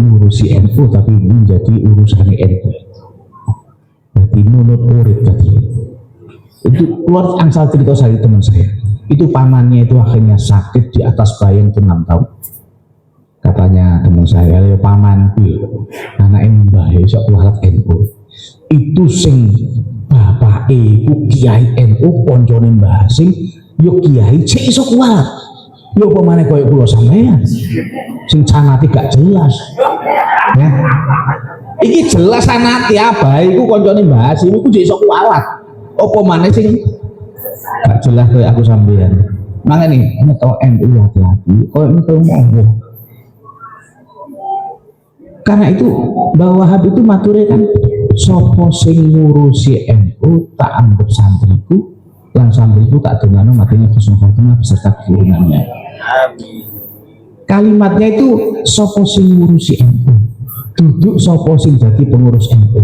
Speaker 3: ngurusi NU tapi menjadi urusan NU. Jadi nunut urip tadi. Itu keluar angsal cerita dari teman saya. Itu pamannya itu akhirnya sakit di atas bayi itu 6 tahun. Katanya teman saya, ya paman anak mbah iso kualat NU. Itu sing bapak iku kiai NU koncone Mbah Hasyim yo kiai sing iso kualat. Yo pemane koyo kula sampean. Sing sanate gak jelas. Ya. Iki jelas sanate apa iku koncone Mbah Hasyim iku iso kualat. Apa maneh sing gak jelas koyo aku sampean. Makane nek NU hati-hati koyo ngomong. Karena itu Mbah Wahab itu mature kan Sopo sing ngurusi NU tak anggap santriku, lan santriku tak dongano matanya husnul khotimah beserta keturunannya. Kalimatnya itu sopo sing ngurusi NU, duduk sopo sing jadi pengurus NU.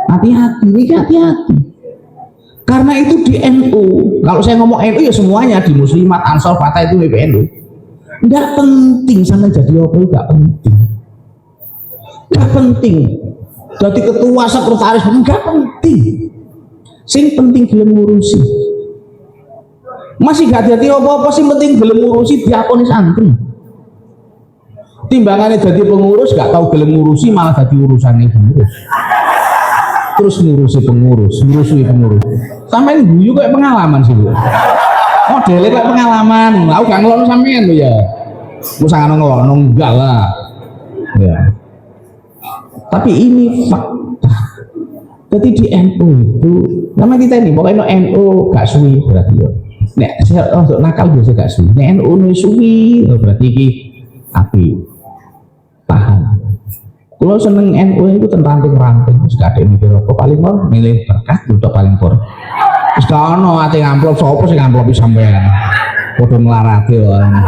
Speaker 3: Hati-hati, ini hati-hati. Karena itu di NU, kalau saya ngomong NU ya semuanya, di Muslimat, Ansor, Fatah itu PBNU. Nggak penting sama jadi apa, nggak penting. Nggak penting. Jadi ketua sekretaris nggak penting. Sing penting gelem ngurusi. Masih gak jadi apa-apa sih, penting gelem ngurusi diakoni santri. Timbangannya jadi pengurus gak tahu gelem ngurusi, malah jadi urusannya pengurus. Terus ngurusi pengurus. Sampai guyu kayak pengalaman sih Bu. Modelnya kayak pengalaman. Aku gak ngelono sampean lo ya. Aku sangat ngelono enggak lah. Ya. Tapi ini fakta. Jadi di NU itu, nama kita ini pokoknya NU gak suwi berarti ya. Nek saya untuk nakal biasa gak suwi. Nek NU suwi berarti ini api. Paham. Kalau seneng NU itu tentang ranting, gak ada mikir apa paling mau milih berkat untuk paling por. Terus kalau ate ngamplop sopo sih ngamplop sampean. Podo melarati orang.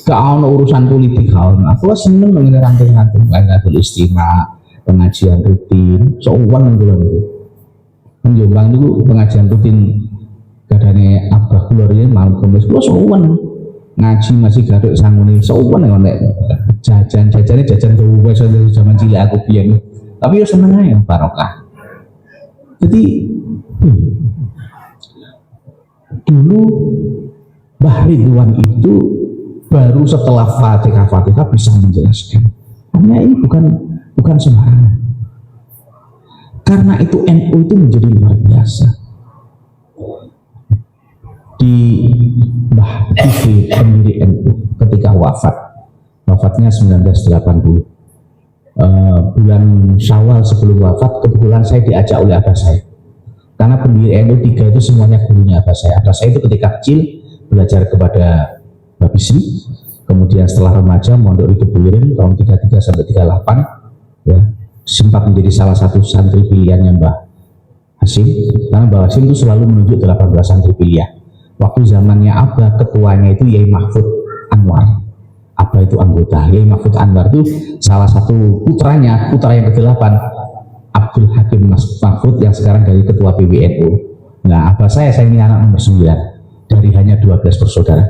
Speaker 3: Gak ono urusan politik kau. Aku seneng milih ranting-ranting, Lailatul Istimewa, pengajian rutin, sowan gitu. Menjombang itu pengajian rutin. Kadane abah keluarnya malam kemis, lo sowan. Ngaji masih gaduk sangguni sowan yang nek jajan-jajannya jajan jauh wes dari zaman cilik aku biyen. Tapi ya seneng aja barokah. Jadi dulu Mbah Ridwan itu baru setelah Fatihah bisa menjelaskan. Karena ini bukan sembarangan. Karena itu NU itu menjadi luar biasa. Di Mbah Tifli pendiri NU ketika wafatnya 1980 bulan Syawal sebelum wafat, kebetulan saya diajak oleh abah saya karena pendiri NU 3 itu semuanya gurunya abah saya itu ketika kecil belajar kepada Mbah Bisri, kemudian setelah remaja mondok di Tebuireng tahun 33 sampai 38 ya, sempat menjadi salah satu santri pilihannya Mbah Hasim, karena Mbah Hasim itu selalu menunjuk 18 santri pilihan. Waktu zamannya Abah, ketuanya itu Yai Mahfud Anwar. Abah itu anggota. Yai Mahfud Anwar itu salah satu putra yang ke-8, Abdul Hakim Mahfud yang sekarang dari ketua PBNU. Nah, Abah saya ini anak nomor 9 dari hanya 12 bersaudara.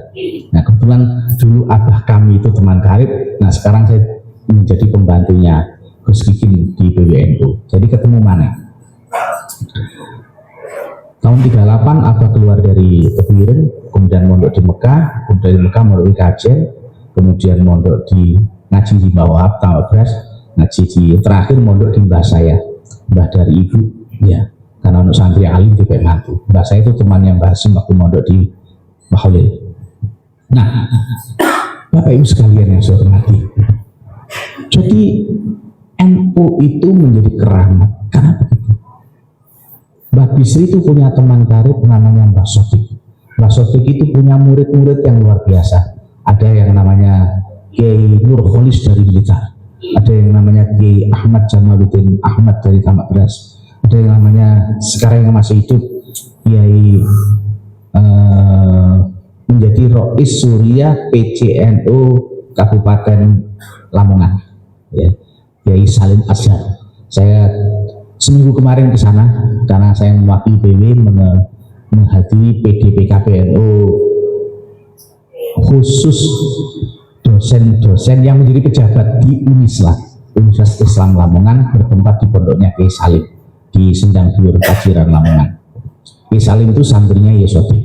Speaker 3: Nah, kebetulan dulu Abah kami itu teman karib. Nah, sekarang saya menjadi pembantunya Gus Kikin di PBNU. Jadi ketemu mana? Tahun 38 Abah keluar dari Tebuireng, kemudian mondok di Mekah, kemudian dari Mekah mondok di Kajen, kemudian mondok di ngaji di bawah Tambak Beras, ngaji di terakhir mondok di mbah saya, mbah dari ibu, ya, karena untuk santri alim juga mantu. Mbah saya itu temannya Mbah Hasim waktu mondok di Maholil. Nah, Bapak Ibu sekalian yang saya hormati, jadi NU itu menjadi keramat karena Mbah Bisri itu punya teman karib namanya Mbah Sotik. Mbah Sotik itu punya murid-murid yang luar biasa. Ada yang namanya Kiai Nur Kholis dari Blitar, ada yang namanya Kiai Ahmad Jamaluddin Ahmad dari Tambak Beras, ada yang namanya sekarang yang masih hidup Kiai menjadi Rois Surya PCNU Kabupaten Lamongan, ya, Kiai Salim Azhar. Saya seminggu kemarin ke sana karena saya mewakili PW menghadiri PDPKPNU, khusus dosen-dosen yang menjadi pejabat di Unisla, Universitas Islam Lamongan, bertempat di pondoknya Kiai Salim di Sendang Dhuwur Paciran Lamongan. Kiai Salim itu santrinya Yesoti.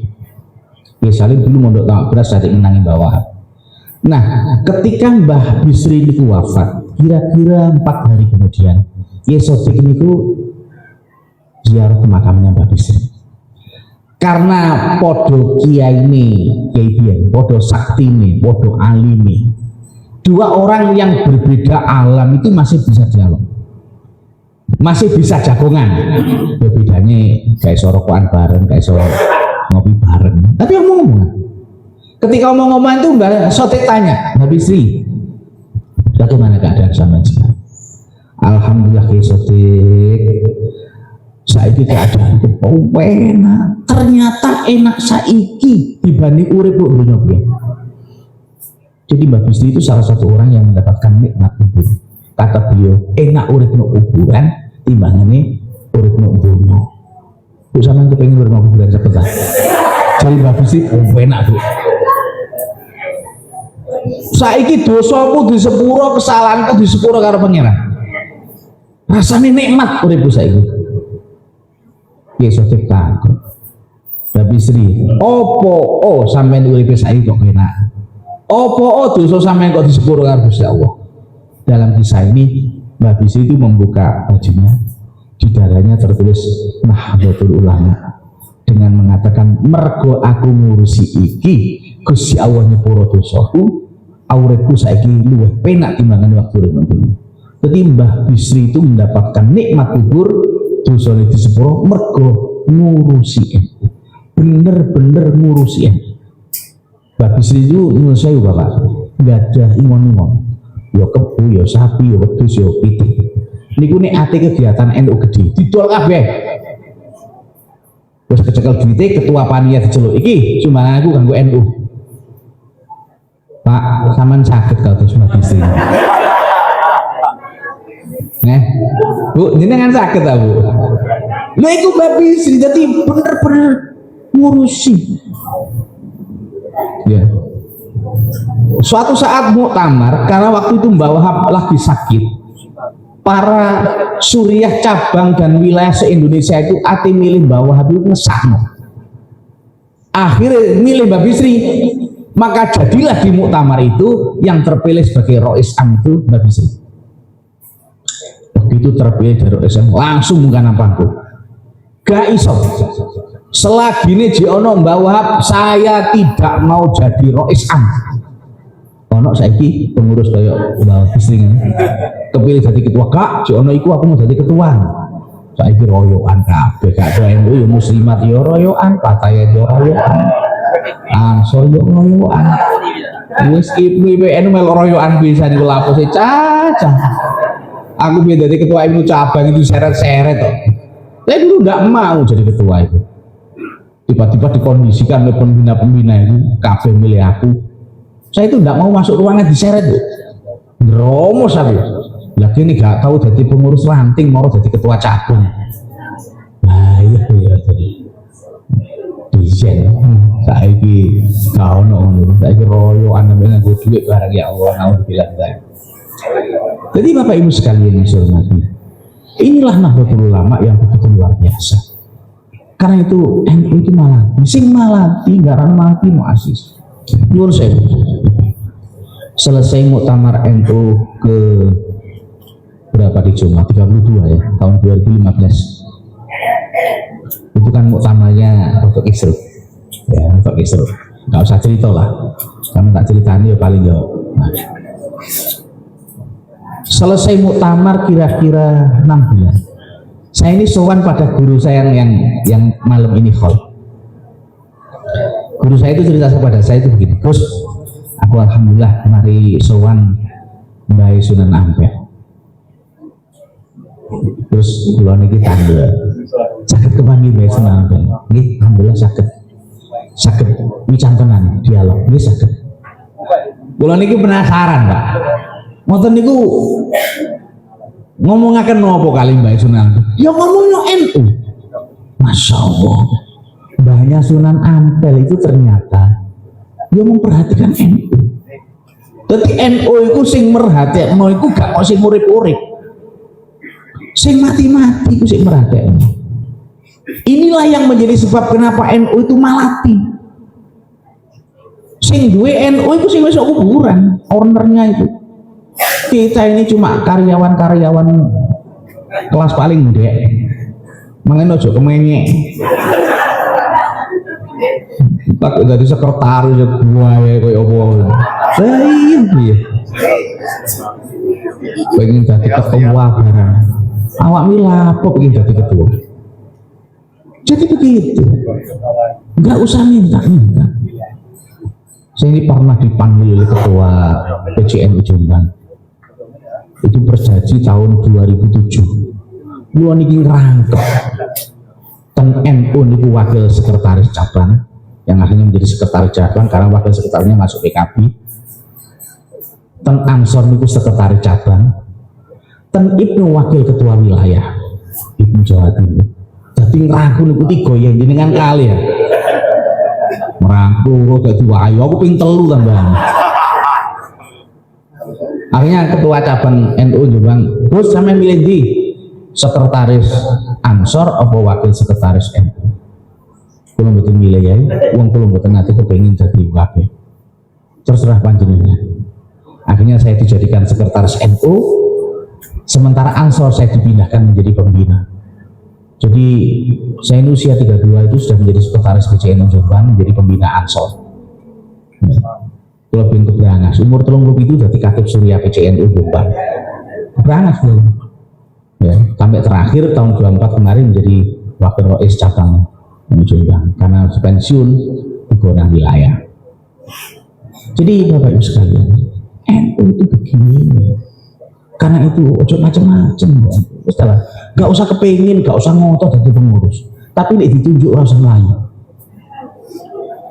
Speaker 3: Kiai Salim dulu mondok Tambak Beras dari menangi bawah. Nah, ketika Mbah Bisri itu wafat, kira-kira 4 hari kemudian Yesotik niku ziarah ke makamnya Mbah Bisri. Karena podo kiai ini, kiai biyen, podo sakti ini, podo alim ini. Dua orang yang berbeda alam itu masih bisa dialog, masih bisa jagongan. Bedanya kayak sorokoan bareng, kayak ngopi bareng. Tapi omong-omongan. Ketika omong-omongan itu Mbah Sotik tanya, Mbah Bisri, Bagaimana keadaan sampean sekarang? Alhamdulillah Sotik. Saiki keadaan enak. Ternyata enak saiki dibanding urip dunia piye. Jadi Mbak Bisri itu salah satu orang yang mendapatkan nikmat kubur. Kata beliau, enak urip no kuburan timbangane urip no dunia. Bu sampean kepengin urip no kuburan sepetan. Jadi Mbak Bisri enak tuh. Saiki dosaku di sepuro, kesalahanku di sepuro karo pangeran. Rasane nikmat uripku saiki. Sotik takut. Mbak Bisri, opo sampean uripe saiki kok enak. Opo dosa sampean kok di sepuro karo Gusti Allah. Dalam kisah ini Mbak Bisri itu membuka bajunya, di dadanya tertulis Nahdlatul Ulama dengan mengatakan mergo aku ngurusi iki Gusti Allah nyepuro dosaku, uripku saiki luwih penak timbangan waktu urip. Jadi Mbah Bisri itu mendapatkan nikmat kubur, dosane di sepuro mergo ngurusi bener-bener ngurusi. Mbah Bisri itu menurut saya Bapak nggak ada ingon-ingon. Ya kebu, ya sapi, ya wedhus, ya pitik. Niku nek ate kegiatan NU gede, didol kabeh. Wis kecekel duite ketua panitia diceluk iki sumbangan aku kanggo NU. Pak, sampean saged kados Mbak Bisri. Bu, jenengan saged ta, Bu? Lha iku Mbak Bisri dadi bener-bener ngurusi. Ya. Suatu saat muktamar, karena waktu itu Mbak Wahab lagi sakit, para suriah cabang dan wilayah se-Indonesia itu ati milih Mbak Wahab itu ngesakno. Akhirnya milih Mbak Bisri, maka jadilah di muktamar itu yang terpilih sebagai Rois Am itu Mbak Bisri. Begitu terpilih dari Rois Am, langsung bukan ampangku. Gak iso. Selagi ini Jiono Mbak Wahab, saya tidak mau jadi Rois Am. Ono saiki pengurus kayak Mbak Bisri kepilih jadi ketua, Kak Jiono iku aku mau jadi ketua. Saiki royoan kabeh, gak do NU ya muslimat ya royoan, Pataya ya royoan, Ansor ya royoan. Wis IPN mel royoan bisa niku lapose cacah. Aku biar jadi ketua ilmu cabang itu seret-seret toh. Saya dulu nggak mau jadi ketua itu. Tiba-tiba dikondisikan oleh pembina-pembina itu kabeh milih aku. Saya itu tidak mau masuk ruangan diseret tuh. Ngeromos aku. Lagi ini gak tahu jadi pengurus ranting, mau jadi ketua cabang. Nah iya jadi desain. Saiki kau nong, saiki royoan dengan gue duit barang ya Allah, mau bilang saya. Jadi Bapak Ibu sekalian yang saya hormati, inilah Nahdlatul Ulama yang begitu luar biasa. Karena itu NU itu malati, sing malati, garang malati muasis. Menurut saya, selesai muktamar NU ke berapa di Jumlah 32 ya, tahun 2015. Itu kan muktamarnya untuk Isra, ya untuk Isra. Nggak usah cerita lah, karena tak ceritanya ya paling ya. Nah. Selesai muktamar kira-kira 6 bulan. Saya ini sowan pada guru saya yang malam ini khol. Guru saya itu cerita kepada saya itu begini, terus aku alhamdulillah mari sowan Mbah Sunan Ampel. Terus kula niki tangga saged kepanggih Mbah Sunan Ampel. Nggih, alhamdulillah saged wicantenan dialog nggih saged. Kula niki penasaran, Pak. Ngoten niku ngomongaken napa kali Mbah Sunan? Ya ngomongno NU. Masya Allah, Mbahnya Sunan Ampel itu ternyata dia memperhatikan NU. Jadi NU itu sing merhatekno iku gak kok sing urip-urip. Sing mati-mati itu sing merhatekno. Inilah yang menjadi sebab kenapa NU itu malati. Sing duwe NU itu sing wis kuburan, ownernya itu. Kita ini cuma karyawan-karyawan kelas paling ndek. Mangen ojo kemenyek. Tak dari sekretaris ya buaya koyo apa. Iya. Pengen jadi ketua barang. Awak milapo pengen jadi ketua. Jadi begitu. Enggak usah minta. Saya ini pernah dipanggil oleh ketua PCNU Jombang. Itu terjadi tahun 2007. Kula niki ngrangkep ten NU niku wakil sekretaris cabang yang akhirnya menjadi sekretaris cabang karena wakil sekretarisnya masuk PKB. Ten Ansor niku sekretaris cabang. Ten Ibnu wakil ketua wilayah Ibnu Jawa Timur. Jadi ngrangkul niku tiga yang jenengan kali ya. Merangkul kok dadi wayu aku ping 3 tambahan. Akhirnya ketua cabang NU Jombang, "Gus sampe milih di sekretaris Ansor apa wakil sekretaris NU?" Kula mboten milih ya, wong kula mboten nate kepengin dadi wakil. Terserah panjenengan. Akhirnya saya dijadikan sekretaris NU, sementara Ansor saya dipindahkan menjadi pembina. Jadi saya ini usia 32 itu sudah menjadi sekretaris BCNU Jombang, menjadi pembina Ansor. Kalau pintu Berangas, umur 30 itu dari Katib Surya PCNU Jombang. Berangas belum. Ya, sampai terakhir tahun 24 kemarin menjadi wakil rois cabang Jombang karena pensiun di Gorang wilayah. Jadi Bapak Ibu sekalian, NU itu begini. Karena itu ojo macam-macam, setelah nggak usah kepingin, nggak usah ngotot jadi pengurus, tapi nek ditunjuk ora usah melayu,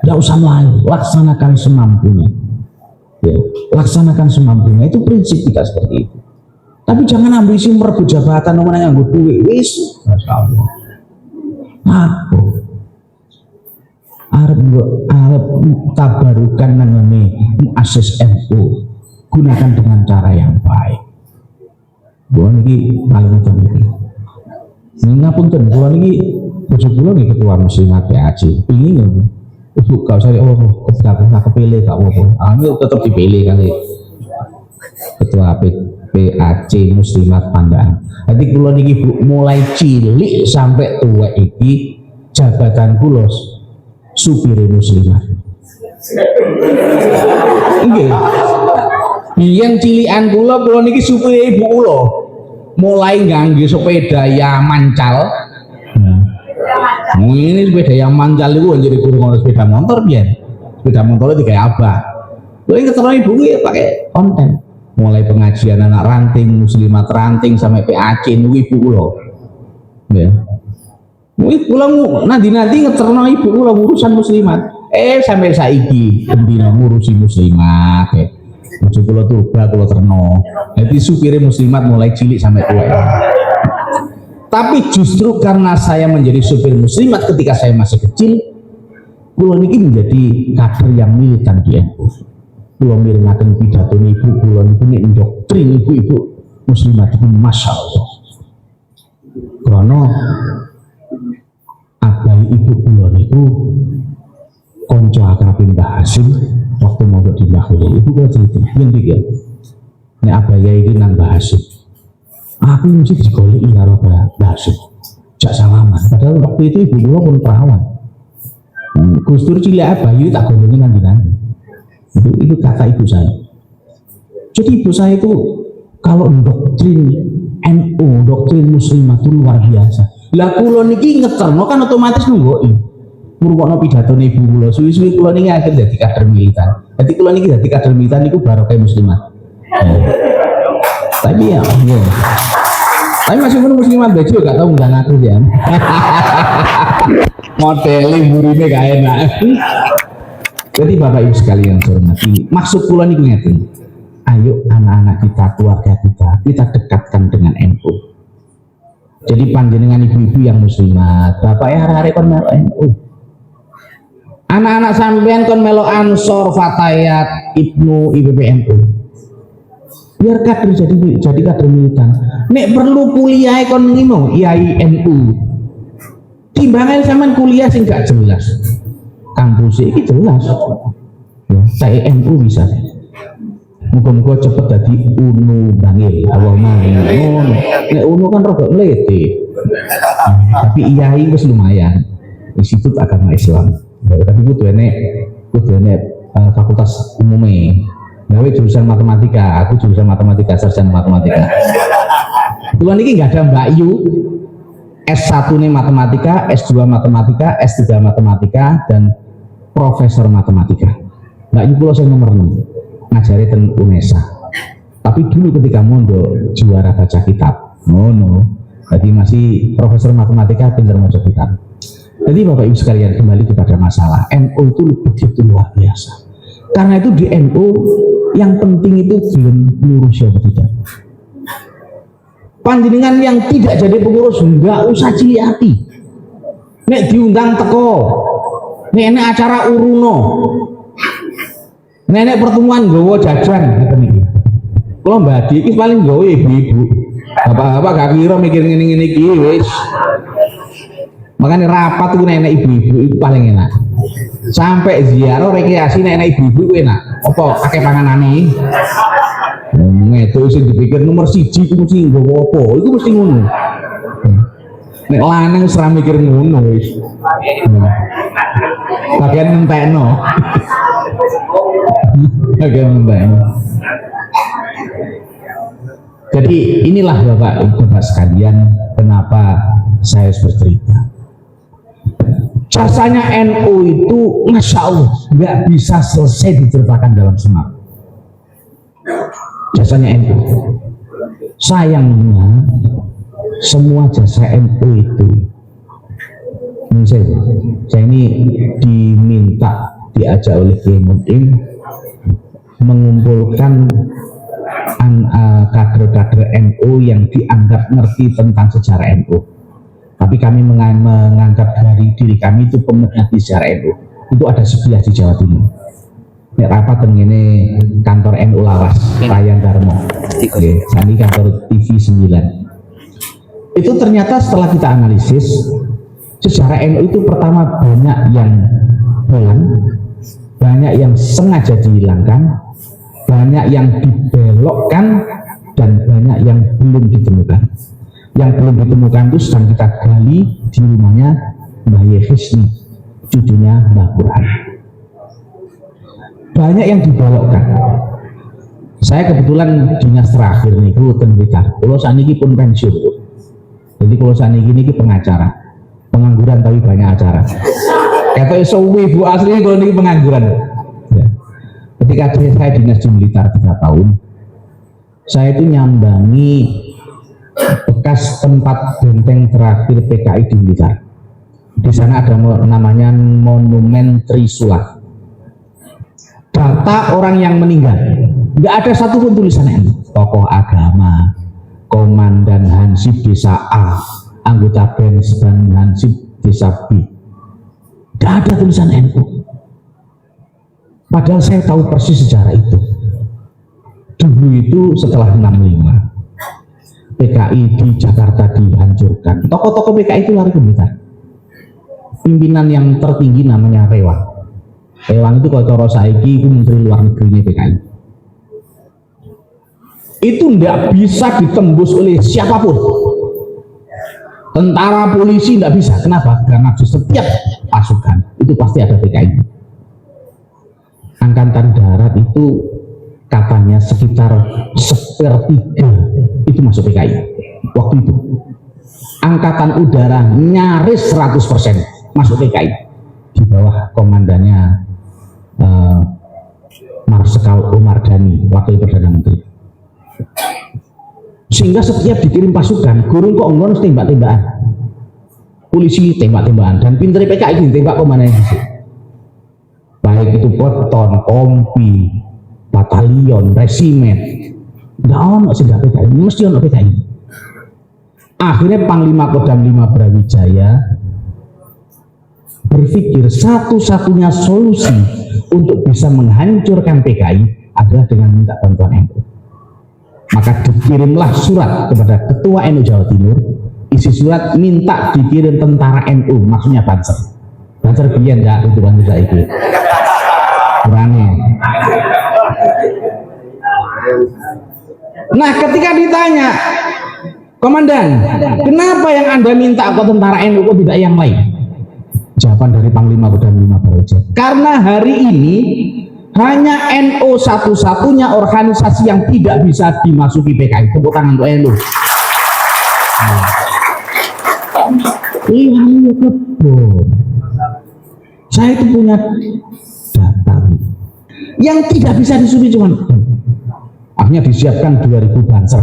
Speaker 3: nggak usah melayu, laksanakan semampunya, ya, laksanakan semampunya, itu prinsip kita seperti itu. Tapi jangan ambisi merebut jabatan, namanya nganggo duit, wis, masya Allah, aku Arab tabarukan namanya muassis NU, gunakan dengan cara yang baik. Bukan lagi paling utama itu. Ngapunten, bukan lagi bojo lagi ketua muslimat PAC. Ini ibu gak usah ketika kepilih gak apa-apa. Ambil tetap dipilih kali. Ketua PAC muslimat Pandaan. Jadi kula niki Bu mulai cilik sampai tua iki jabatan kula supir muslimat. Nggih. Yang cilikan kula niki supir ibu kula. Mulai ngangge sepeda yang mancal. Ini sepeda yang mancal itu jadi kurang sepeda motor biar. Sepeda motor itu kayak apa? Boleh ketemu ibu ya pakai konten. Mulai pengajian anak ranting, muslimat ranting sampai PAC ibu kula. Ya. Ibu kula nanti ngeterno ibu kula urusan muslimat. Sampai saiki bendina ngurusi muslimat. Bojo kula turba kula terno. Jadi supirnya muslimat mulai cilik sampai tua. Tapi justru karena saya menjadi supir muslimat ketika saya masih kecil, kula niki menjadi kader yang militan di NU. Kula mirengaken pidato ibu kula niku nek ndoktrin ibu-ibu muslimat itu masya Allah. Karena abai ibu kula niku konco akrabe Mbah Hasim waktu mau di Mbahuli, ibu kula cerita, yang tiga, ini abaya ini nang Mbah Hasim, aku mesti digoleki karo Mbah Hasim, jak salaman, padahal waktu itu ibu kula pun perawan, Gus Dur cilik abaya itu tak golongi nanti, itu kata ibu saya. Jadi ibu saya itu kalau doktrin NU, doktrin muslimah itu luar biasa. Lah kula niki ngeterno kan otomatis nunggoki. Murwono pidato ibu kula suwi-suwi kula niki akhir dadi kader militan. Dadi kula niki dadi kader militan niku barokah muslimat. Tapi ya, tapi masih pun muslimat baju gak tau undang aku ya. Modeli burine gak enak. Jadi Bapak Ibu sekalian saya hormati, maksud kula niku ngeten. Ayo anak-anak kita, keluarga kita dekatkan dengan NU. Jadi panjenengan ibu-ibu yang muslimat, bapak ya hari-hari kon melok NU. Anak-anak sampean kon melo Ansor, Fatayat, Ibnu, IPPNU. Biar kader jadi kader militan. Nek perlu kuliah kon ngino IAI NU. Timbangan sampean kuliah sing gak jelas. Kampus iki jelas. Ya, saya NU bisa. Muga-muga cepet dadi UNU bangil. Allahumma amin. Nek UNU kan rada mlete. Tapi IAI wis lumayan. Institut Agama Islam. Tapi kudu enek fakultas umumnya. Gawe jurusan matematika, aku jurusan matematika, sarjana matematika. Tuan ini nggak ada Mbak Yu, S1 nih matematika, S2 matematika, S3 matematika, dan profesor matematika. Mbak Yu pulau saya nomor 6, ngajari ten UNESA. Tapi dulu ketika mondok juara baca kitab. Jadi masih profesor matematika pintar baca kitab. Jadi Bapak Ibu sekalian, kembali kepada masalah NU itu begitu luar biasa. Karena itu di NU yang penting itu belum lurus ya tidak. Panjenengan yang tidak jadi pengurus nggak usah cili hati. Nek diundang teko, nek acara uruno, nek pertemuan gowo jajan gitu nih. Kalau Mbak Adi ini paling gowo ibu-ibu, bapak-bapak gak kira mikir ngene-ngene iki wis. Makanya rapat tuh nenek ibu-ibu itu paling enak. Sampai ziarah rekreasi nenek ibu-ibu itu enak. Apa pakai panganane? Itu sih dipikir nomor 1 itu mesti nggowo apa? Itu mesti ngono. Nek lanang ora mikir ngono wis. Bagian ngentekno. Bagian ngentekno. Jadi inilah Bapak sekalian kenapa saya harus bercerita. Jasanya NU itu Masya Allah nggak bisa selesai diceritakan dalam semak. Jasanya NU, sayangnya semua jasa NU itu saya ini diminta diajak oleh Kiai Mu'in mengumpulkan kader-kader NU yang dianggap ngerti tentang sejarah NU. Tapi kami menganggap dari diri kami itu pemerhati sejarah NU. Itu ada 11 di Jawa Timur. Nek rapat ini kantor NU Lawas, Ryan Darmo. Ini kantor TV 9. Itu ternyata setelah kita analisis, sejarah NU itu pertama banyak yang hilang, banyak yang sengaja dihilangkan, banyak yang dibelokkan, dan banyak yang belum ditemukan. Yang belum ditemukan itu sedang kita gali di rumahnya Mbah Yehisni, cucunya Mbah Quran. Banyak yang dibelokkan. Saya kebetulan dinas terakhir nih, ten Blitar. Kalau saat ini pun pensiun. Jadi kalau saat ini pengacara, pengangguran tapi banyak acara. Kata ibu aslinya kalau ini pengangguran. Ya. Ketika saya dinas di Blitar 3 tahun, saya itu nyambangi bekas tempat benteng terakhir PKI di Blitar. Di sana ada namanya Monumen Trisula. Data orang yang meninggal, nggak ada satupun tulisannya. Tokoh agama, komandan Hansip Desa A, anggota Bensban Hansip Desa B, nggak ada tulisan NU. Padahal saya tahu persis sejarah itu. Dulu itu setelah 65 PKI di Jakarta dihancurkan, tokoh-tokoh PKI itu lari ke Blitar. Pimpinan yang tertinggi namanya Rewang. Rewang itu kalau cara saiki itu menteri luar negeri PKI. Itu tidak bisa ditembus oleh siapapun. Tentara, polisi tidak bisa. Kenapa? Karena di setiap pasukan itu pasti ada PKI. Angkatan darat itu katanya sekitar 1/3 itu masuk PKI waktu itu. Angkatan udara nyaris 100% masuk PKI di bawah komandannya Marsikal Umar Dhani, wakil Perdana Menteri. Sehingga setiap dikirim pasukan, gurung kok ngono tembak-tembakan, polisi tembak-tembakan, dan pinter PKI ditembak komandannya. Baik itu peton, kompi, batalion, resimen, nggak ono sih nggak PKI, mesti ono PKI. Akhirnya Panglima Kodam 5 Brawijaya berpikir satu-satunya solusi untuk bisa menghancurkan PKI adalah dengan minta bantuan NU. Maka dikirimlah surat kepada Ketua NU Jawa Timur. Isi surat minta dikirim tentara NU, maksudnya Banser. Banser biyen enggak itu Banser itu. Berani. Nah, ketika ditanya, Komandan, kenapa yang Anda minta ke tentara NU kok tidak yang lain? Jawaban dari Panglima Kodam 5 Brawijaya, karena hari ini hanya NU satu-satunya organisasi yang tidak bisa dimasuki PKI. Tepuk tangan untuk NU. Saya itu punya data yang tidak bisa disuruh cuman makanya disiapkan 2000 banser.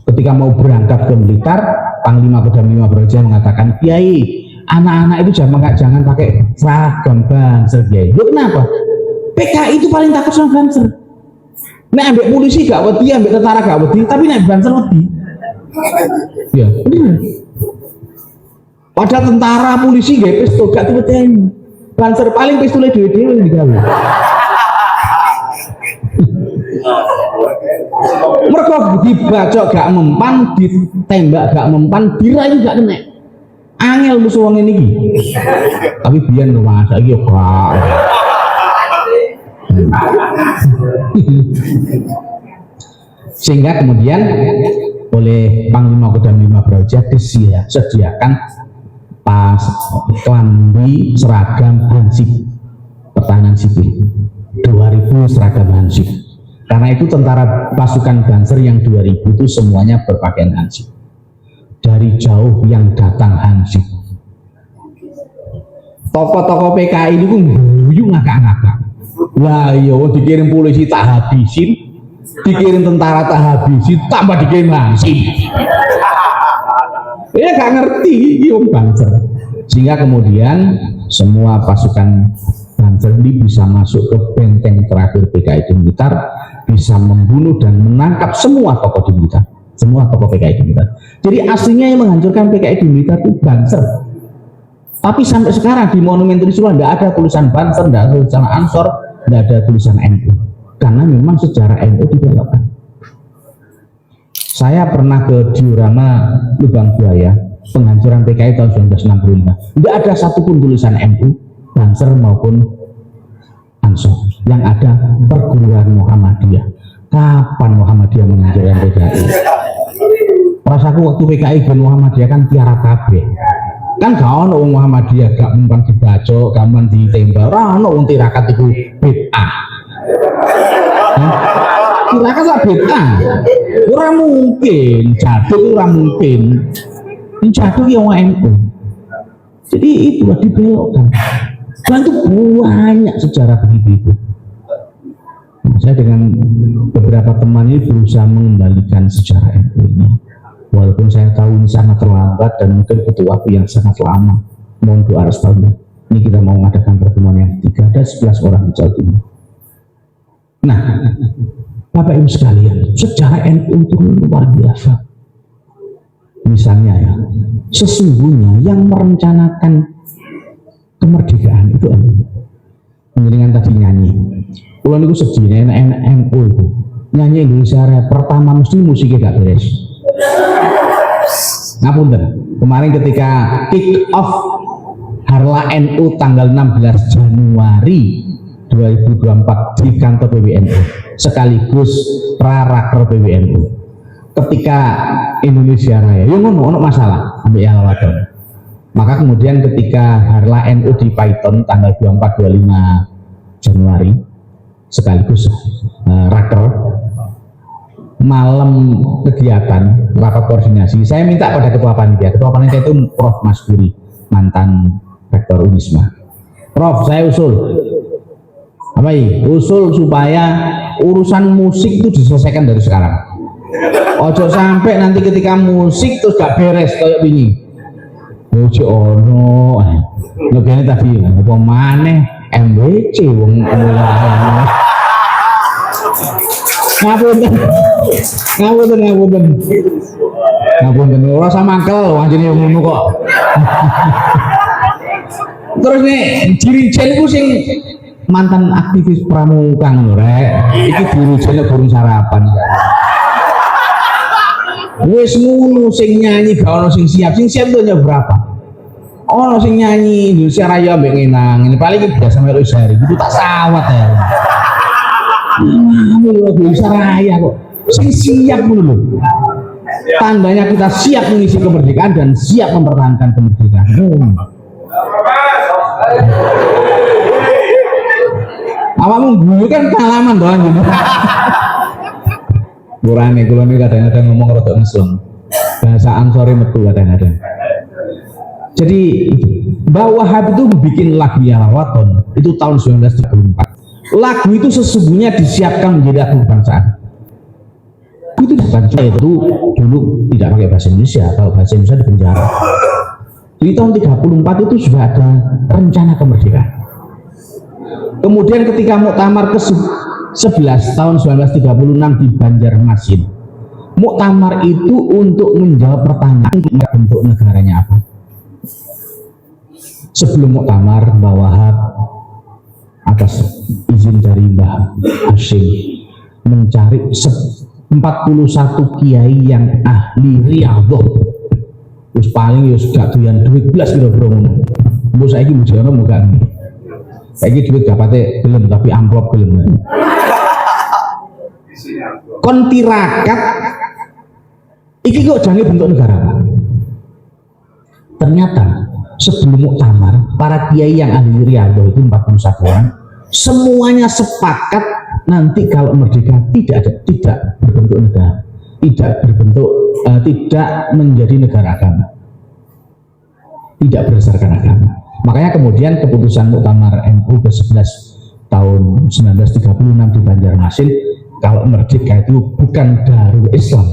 Speaker 3: Ketika mau berangkat ke Blitar, Panglima Kodam 5 Brawijaya mengatakan, Kiai, anak-anak itu jangan pakai seragam banser, Kiai. Loh, kenapa? PKI itu paling takut sama banser. Nek ambek polisi gak wedi, ambek tentara gak wedi, tapi nek banser wedi. Ya, bener. Padahal tentara, polisi gak pistol, gak diwedeni. Banser paling pistolnya dhewe-dhewe digawe. Mereka dibacok gak mempan, ditembak gak mempan, dirayu gak kena. Angel musuh wong ini. Tapi biyen lho Mas, saiki yo gak. Sehingga kemudian oleh Panglima Kodam 5 Brawijaya disediakan pas klambi seragam hansip pertahanan sipil 2000 seragam hansip. Karena itu tentara pasukan Banser yang 2000 itu semuanya berpakaian hansip. Dari jauh yang datang hansip. Tokoh-tokoh PKI ini pun guyu ngakak-ngakak. Lah iya dikirim polisi tak habisin, dikirim tentara tak habisin, tambah dikirim hansip. Ya gak ngerti yung Banser. Sehingga kemudian semua pasukan Banser ini bisa masuk ke benteng terakhir PKI di Blitar, bisa membunuh dan menangkap semua tokoh di Blitar, semua tokoh PKI di Blitar. Jadi aslinya yang menghancurkan PKI di Blitar itu Banser. Tapi sampai sekarang di Monumen Trisula tidak ada tulisan Banser, tidak ada tulisan Ansor, tidak ada tulisan NU. Karena memang sejarah NU dibelokkan. Saya pernah ke diorama Lubang Buaya, penghancuran PKI tahun 1965. Tidak ada satupun tulisan NU, Banser maupun Ansor. Yang ada perguruan Muhammadiyah. Kapan Muhammadiyah menghancurkan PKI? Rasaku waktu PKI dan Muhammadiyah kan tiara kabeh. Kan gak ono wong Muhammadiyah gak mempan dibacok, gak mempan ditembak. Ora ono wong tirakat iku bid'ah. Tirakat lah bid'ah. Ora mungkin, jaduk ora mungkin. Jaduk yang NU. Jadi itulah dibelokkan. Dan itu banyak sejarah begitu. Saya dengan beberapa teman ini berusaha mengembalikan sejarah NU ini. Walaupun saya tahu ini sangat terlambat dan mungkin butuh waktu yang sangat lama. Mohon doa restunya. Ini kita mau mengadakan pertemuan yang ketiga, ada 11 orang di Jawa Timur. Nah, Bapak Ibu sekalian, sejarah NU itu luar biasa. Misalnya ya, sesungguhnya yang merencanakan kemerdekaan itu NU. Mengiringan tadi nyanyi. Kalau itu sedih, enak NU itu nyanyi Indonesia Raya pertama mesti musiknya gak beres. Ngapunten, kemarin ketika kick off Harla NU tanggal 16 Januari 2024 di kantor PBNU sekaligus praraker PBNU ketika Indonesia Raya yang ono masalah ambil yang wadon. Maka kemudian ketika Harla NU di Python tanggal 24-25 Januari sekaligus raker malam kegiatan rapat koordinasi, saya minta pada ketua panitia itu Prof. Masguri, mantan rektor Unisma. Prof, saya usul apa ini? Usul supaya urusan musik itu diselesaikan dari sekarang. Ojo sampai nanti ketika musik terus gak beres kayak gini. Ojo ono. Lebihnya tadi apa maneh MWC wong mulai. Ngapunten ora samangkel anjene ngono kok. Terus nih dirijen ku sing mantan aktivis pramuka ngono rek. Iki dirijen burung sarapan. Wis ngono sing nyanyi gak ono sing siap tuh berapa? Ono sing nyanyi Indonesia Raya mbek ngenang. Ini paling biasa melu sehari itu tak sawat ya. Indonesia Raya kok sing siap dulu. Tandanya kita siap mengisi kemerdekaan dan siap mempertahankan kemerdekaan. Awakmu guyu kan pengalaman doang gitu. Kurang nih, kalau ini kadang-kadang ngomong rotok Islam. Bahasa Ansori metu kadang-kadang. Jadi Mbak Wahab itu bikin lagu Yalawaton itu tahun 1934. lagu itu sesungguhnya disiapkan menjadi lagu kebangsaan. Itu bukan itu dulu tidak pakai bahasa Indonesia, kalau bahasa Indonesia di penjara. Di tahun 34 itu sudah ada rencana kemerdekaan. Kemudian ketika muktamar ke-11 tahun 1936 di Banjarmasin, muktamar itu untuk menjawab pertanyaan bentuk negaranya apa. Sebelum muktamar, Mbah Wahab atas izin dari Mbah Hashim mencari 41 kiai yang ahli riyadhah. Wis paling ya gak doyan duit blas kira-kira ngono. Mbok saiki mujono muga ngene. Saiki duit gak pate gelem tapi amplop gelem. Kon tirakat iki kok jange bentuk negara apa? Ternyata sebelum muktamar, para kiai yang ahli riyadhah itu 41 orang, semuanya sepakat nanti kalau merdeka tidak berbentuk negara, tidak menjadi negara agama, tidak berdasarkan agama. Makanya kemudian keputusan muktamar NU ke-11 tahun 1936 di Banjarmasin, kalau merdeka itu bukan Darul Islam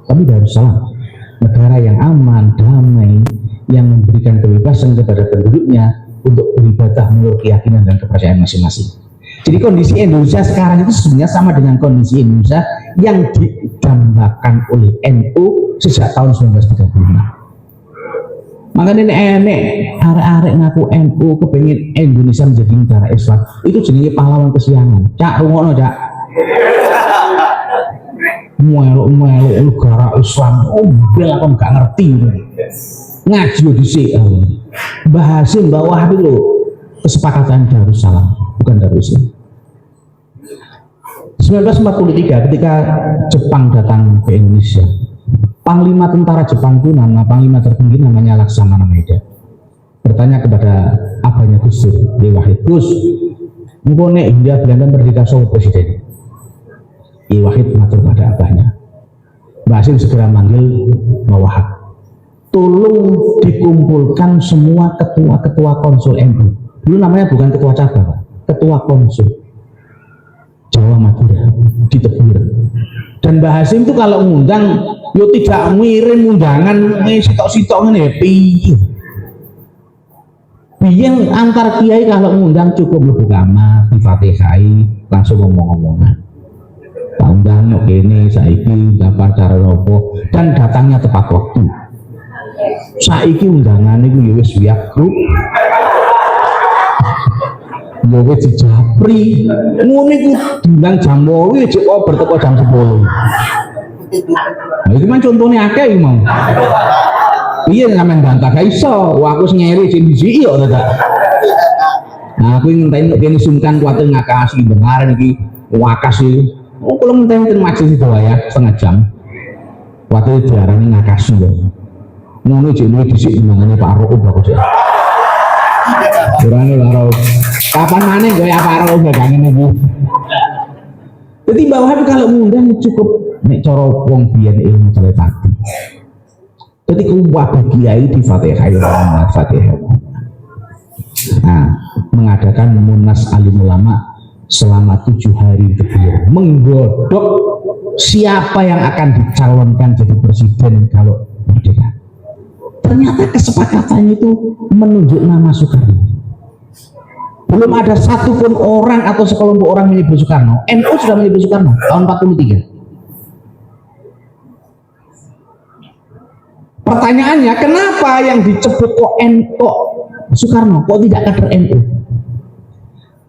Speaker 3: tapi Darussalam, negara yang aman, damai, yang memberikan kebebasan kepada penduduknya untuk beribadah menurut keyakinan dan kepercayaan masing-masing. Jadi kondisi Indonesia sekarang itu sebenarnya sama dengan kondisi Indonesia yang didambakan oleh NU sejak tahun 1936. Makanya enek arek-arek ngaku NU kepengen Indonesia menjadi negara Islam, itu jenenge pahlawan kesiangan. Cak rungokno cak. Meluk negara Islam, bel aku nggak ngerti. Ngaji dhisik. Mbah Hashim Mbah Wahab itu kesepakatan Darussalam, bukan Darussalam. 1943 ketika Jepang datang ke Indonesia, Panglima tentara Jepang itu Panglima tertinggi namanya Laksamana Maeda bertanya kepada abahnya Gus Dur, Wahid, Gus, engko nek India Belanda merdeka sapa presiden? Wahid matur pada abahnya. Mbah Hashim segera manggil Mbah Wahab, tolong dikumpulkan semua ketua-ketua konsul NU. Dulu namanya bukan ketua cabang, ketua konsul Jawa Madura di Tebir. Dan Mbah Hashim itu kalau ngundang, yo tidak ngirim undangan sitok-sitok ngene piye. Biyen antar kiai kalau ngundang cukup mlebu kamar, difatihai, langsung ngomong-ngomongan. Undang yo kene saiki dapat cara nopo dan datangnya tepat waktu. Saiki undangan itu ya wis wiak grup, ya wis dijapri, ngono iku diundang jam 8 cek berteko jam 10. Nah iki man contone akeh iki mau. Piye sampean bantah gak iso, wah aku nyeri sing dhisiki yo ta. Nah aku ngenteni kene sungkan kuwatir ngakasi dengar iki wakas iki. Oh kalau ngenteni maksud itu ya setengah jam. Kuwatir diarani ngakasi yo. Ngono jek luwih dhisik dimangane Pak Rauf aku jek. Kurane Pak Rauf. Kapan maneh kowe Pak Rauf gangene iki. Jadi Mbah Wahab kalau ngundang cukup nek cara wong biyen ilmu telepati. Jadi kuwabe kiai di Fatihah Fatihah. Nah, mengadakan munas alim ulama selama 7 hari Tebir, menggodok siapa yang akan dicalonkan jadi presiden kalau merdeka. Ternyata kesepakatannya itu menunjuk nama Soekarno. Belum ada satupun orang atau sekelompok orang menyebut Soekarno. NU sudah menyebut Soekarno tahun 43. Pertanyaannya, kenapa yang disebut kok Soekarno, kok tidak kader NU?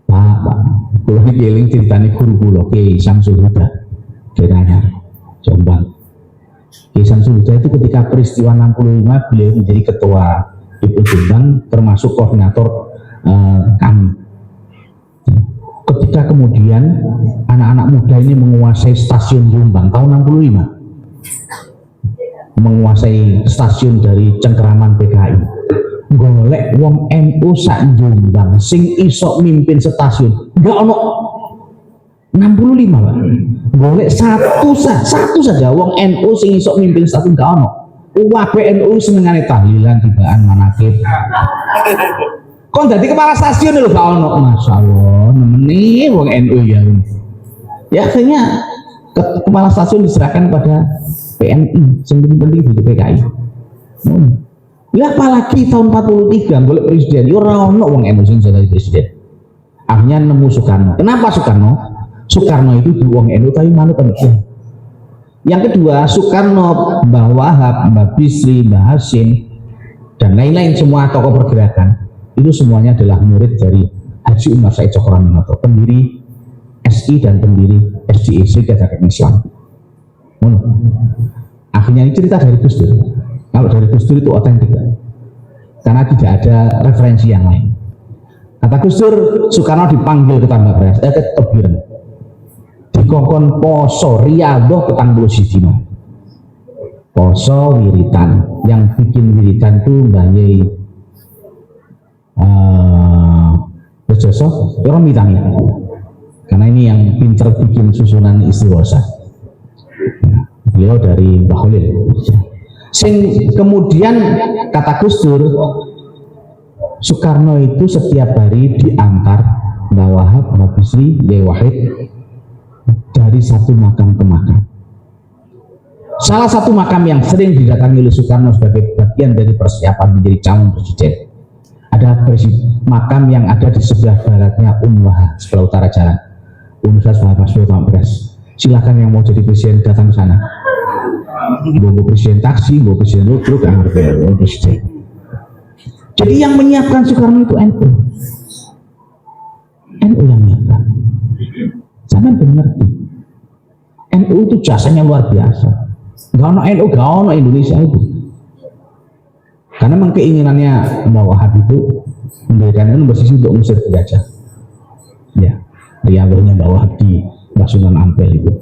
Speaker 3: Pak, kalau dikeling ceritanya guru kula Kiai Samsul Huda, Kiranya, Jombang. Kiai Samsul Huda itu ketika peristiwa 65 beliau menjadi ketua IPU Jombang, termasuk koordinator kami. Ketika kemudian anak-anak muda ini menguasai stasiun Jombang tahun 65, menguasai stasiun dari cengkeraman PKI, golek wong NU sak Jombang sing iso mimpin stasiun enggak ono 65 Pak. Golek satu saja wong NU sing iso mimpin stasiun enggak ono. Kabeh NU senengane tahlilan tibaan manakib. Kon dadi kepala stasiun lho gak ono. Masyaallah, nemeni wong NU ya. Ya akhirnya kepala stasiun diserahkan pada PNI, sing penting itu PKI. Ya apalagi tahun 43 golek presiden, yo ora ono wong NU sing jadi presiden. Akhirnya nemu Soekarno. Kenapa Soekarno? Soekarno itu wong NU tapi manut penting. Yang kedua, Soekarno, Mbah Wahab, Mbah Bisri, Mbah Hasyim dan lain-lain semua tokoh pergerakan itu semuanya adalah murid dari Haji Umar Said Cokroaminoto, pendiri SI dan pendiri SDI Serikat Dakwah Islam. Akhirnya ini cerita dari Gus Dur. Kalau dari Gus Dur itu otentik karena tidak ada referensi yang lain. Kata Gus Dur, Soekarno dipanggil ke Tambak Beras, ke Tebiren, dikongkon poso riyadhah petang puluh sidina. Poso wiritan, yang bikin wiritan itu Mbah Yai Bejoso, orang mitani. Karena ini yang pinter bikin susunan istighosa. Ya, beliau dari Mbah Khalil. Sing kemudian kata Gus Dur, Soekarno itu setiap hari diantar Mbah Wahab, Mbah Bisri, Yai Wahid dari satu makam ke makam. Salah satu makam yang sering didatangi oleh Soekarno sebagai bagian dari persiapan menjadi calon presiden ada makam yang ada di sebelah baratnya Unwah, sebelah utara jalan. Universitas Mahasiswa Tambak. Silakan yang mau jadi presiden datang ke sana. Mau presiden taksi, mau presiden truk, presiden. Jadi yang menyiapkan Soekarno itu NU. NU yang menyiapkan. Jangan mengerti. NU itu jasanya luar biasa. Gak ono NU, gak ono Indonesia itu. Karena memang keinginannya Mbah Wahab itu mendirikan NU bersisi untuk mengusir penjajah. Ya, riyadhahnya Mbah Wahab di Sunan Ampel itu.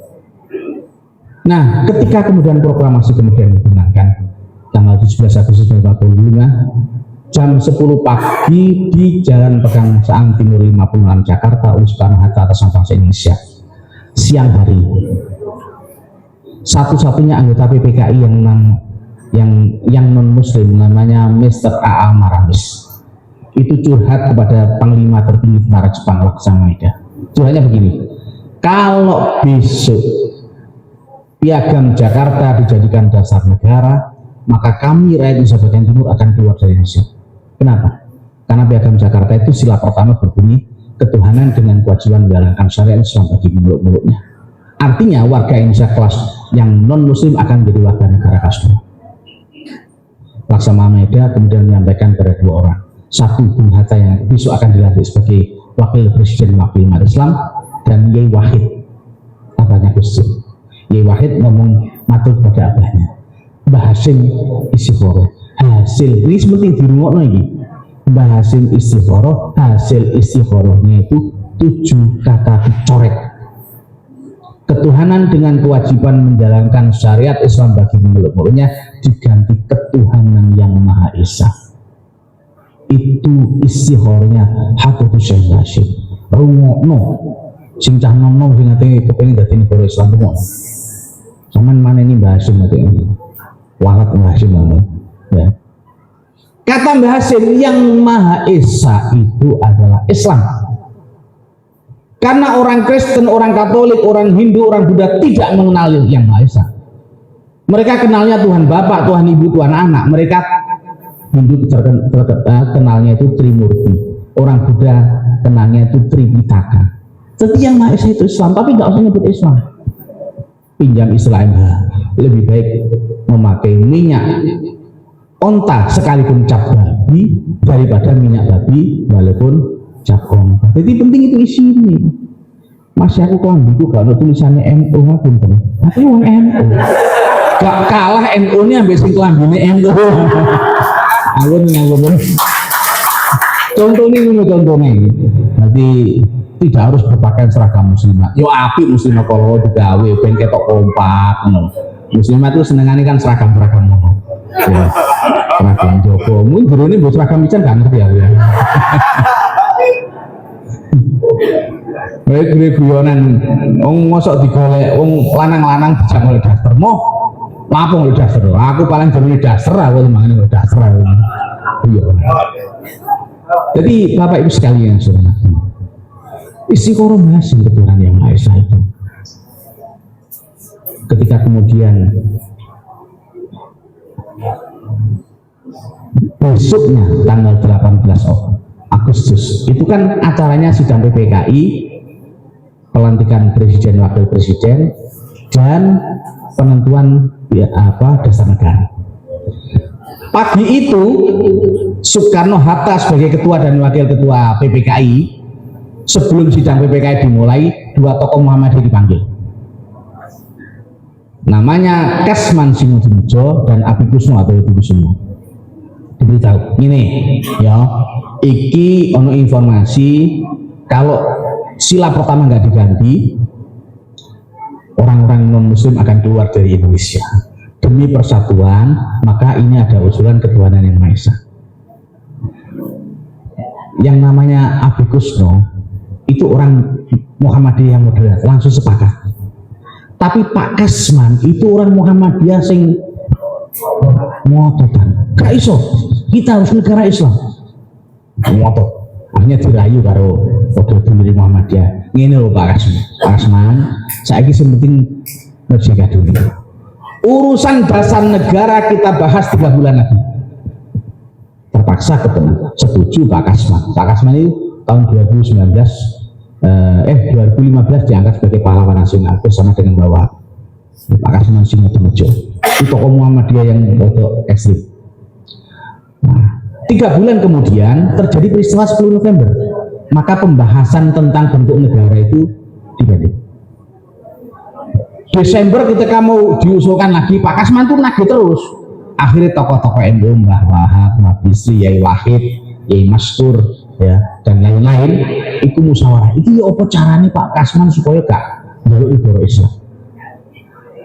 Speaker 3: Nah, ketika kemudian proklamasi kemudian dibenarkan tanggal 17 Agustus 1945 jam 10 pagi di Jalan Pegang Saang Timur 56 Jakarta, Soekarno-Hatta atas nama bangsa Indonesia. Siang hari, satu-satunya anggota PPKI yang non Muslim namanya Mr. A.A. Maramis itu curhat kepada Panglima tertinggi tentara Jepang Laksamana Maeda. Curhatnya begini, kalau besok Piagam Jakarta dijadikan dasar negara, maka kami rakyat Indonesia bagian timur akan keluar dari Indonesia. Kenapa? Karena Piagam Jakarta itu sila pertama berbunyi ketuhanan dengan kewajiban menjalankan syariat Islam bagi muluk-muluknya. Artinya warga Indonesia kelas yang non Muslim akan menjadi warga negara kelas 2. Laksamana Maeda kemudian menyampaikan kepada dua orang, satu Bung Hatta yang besok akan dilantik sebagai wakil presiden wakil umat Islam, dan Yai Wahid, abahnya Gus Dur. Yai Wahid ngomong matur pada abahnya, Mbah Hasyim istighfar. Hasil ini seperti di rumah lagi. Mbah Hasyim istighfar, hasil istighfarnya itu 7 kata dicoret. Ketuhanan dengan kewajiban menjalankan syariat Islam bagi muluk-muluknya diganti ketuhanan yang Maha Esa. Itu istigharnya Habib Syekh Hasyim. Rungokno sing cah nom-nom sing ate kepengin dadi negara Islam rungokno. Saman mana ini Mbah Hasyim ate Wahab Mbah Hasyim ngomong. Ya. Kata Mbah Hasyim, yang Maha Esa itu adalah Islam. Karena orang Kristen, orang Katolik, orang Hindu, orang Buddha tidak mengenal yang Maha Esa. Mereka kenalnya Tuhan Bapa, Tuhan Ibu, Tuhan Anak. Mereka Hindu kenalnya itu Trimurti. Orang Buddha kenalnya itu Tripitaka. Tapi yang Maha Esa itu Islam, tapi nggak usah nyebut Islam. Pinjam istilah MH, lebih baik memakai minyak onta sekalipun cap babi daripada minyak babi walaupun cap onta. Jadi penting itu isi ini. Masih aku kelambiku kalau tulisannya NU aku pun. Tapi uang NU. Gak kalah NU ini ambil sing kelambine NU. Aku ngomong. Contohnya ini contohnya. Nanti tidak harus berpakaian seragam muslimah. Yo apik muslimah kalau digawe ben ketok kompak ngono. Muslimah itu senengane kan seragam-seragam ngono. Ya. Seragam Joko, mungkin guru ini buat seragam ican kan ngerti ya. Baik guyonan, wong mosok digolek, wong lanang-lanang dijak oleh daster, mau lapung oleh daster. Aku paling jenenge daster, aku mangane oleh daster. Iya. Jadi Bapak Ibu sekalian yang saya hormati, istiqoroh hasil ketuhanan yang Maha Esa itu. Ketika kemudian besoknya tanggal 18 Agustus itu kan acaranya sidang PPKI, pelantikan presiden wakil presiden dan penentuan dasar negara. Pagi itu Soekarno-Hatta sebagai ketua dan wakil ketua PPKI, sebelum sidang PPKI dimulai, dua tokoh Muhammadiyah dipanggil. Namanya Kasman Singodimujo dan Abi Kusno atau Ibu Kusno. Diberitahu, ini ya, iki ono informasi kalau sila pertama nggak diganti, orang-orang non muslim akan keluar dari Indonesia. Demi persatuan, maka ini ada usulan ketuhanan yang Maha Esa. Yang namanya Abi Kusno itu orang Muhammadiyah yang moderat, langsung sepakat. Tapi Pak Kasman itu orang Muhammadiyah sing ngototan. Gak iso, kita harus negara Islam. Ngotot. Akhirnya dirayu karo Wakil Pendiri Muhammadiyah. Ini loh Pak Kasman. Pak Kasman, saya ini penting merdeka dulu. Urusan dasar negara kita bahas 3 bulan lagi. Terpaksa ketemu. Setuju Pak Kasman. Pak Kasman itu tahun 2015 diangkat sebagai pahlawan nasional bersama dengan Bapak Pak Kasman Singodimujo. Itu tokoh Muhammadiyah yang ekstrim. Nah, 3 bulan kemudian terjadi peristiwa 10 November. Maka pembahasan tentang bentuk negara itu dibanding. Desember ketika mau diusulkan lagi, Pak Kasman tuh nagih terus. Akhirnya tokoh-tokoh NU, Mbah Wahab, Mbah Bisri, Yai Wahid, Yai Mastur, ya, dan lain-lain, itu musyawarah. Itu ya apa caranya Pak Kasman supaya gak jalur negara Islam.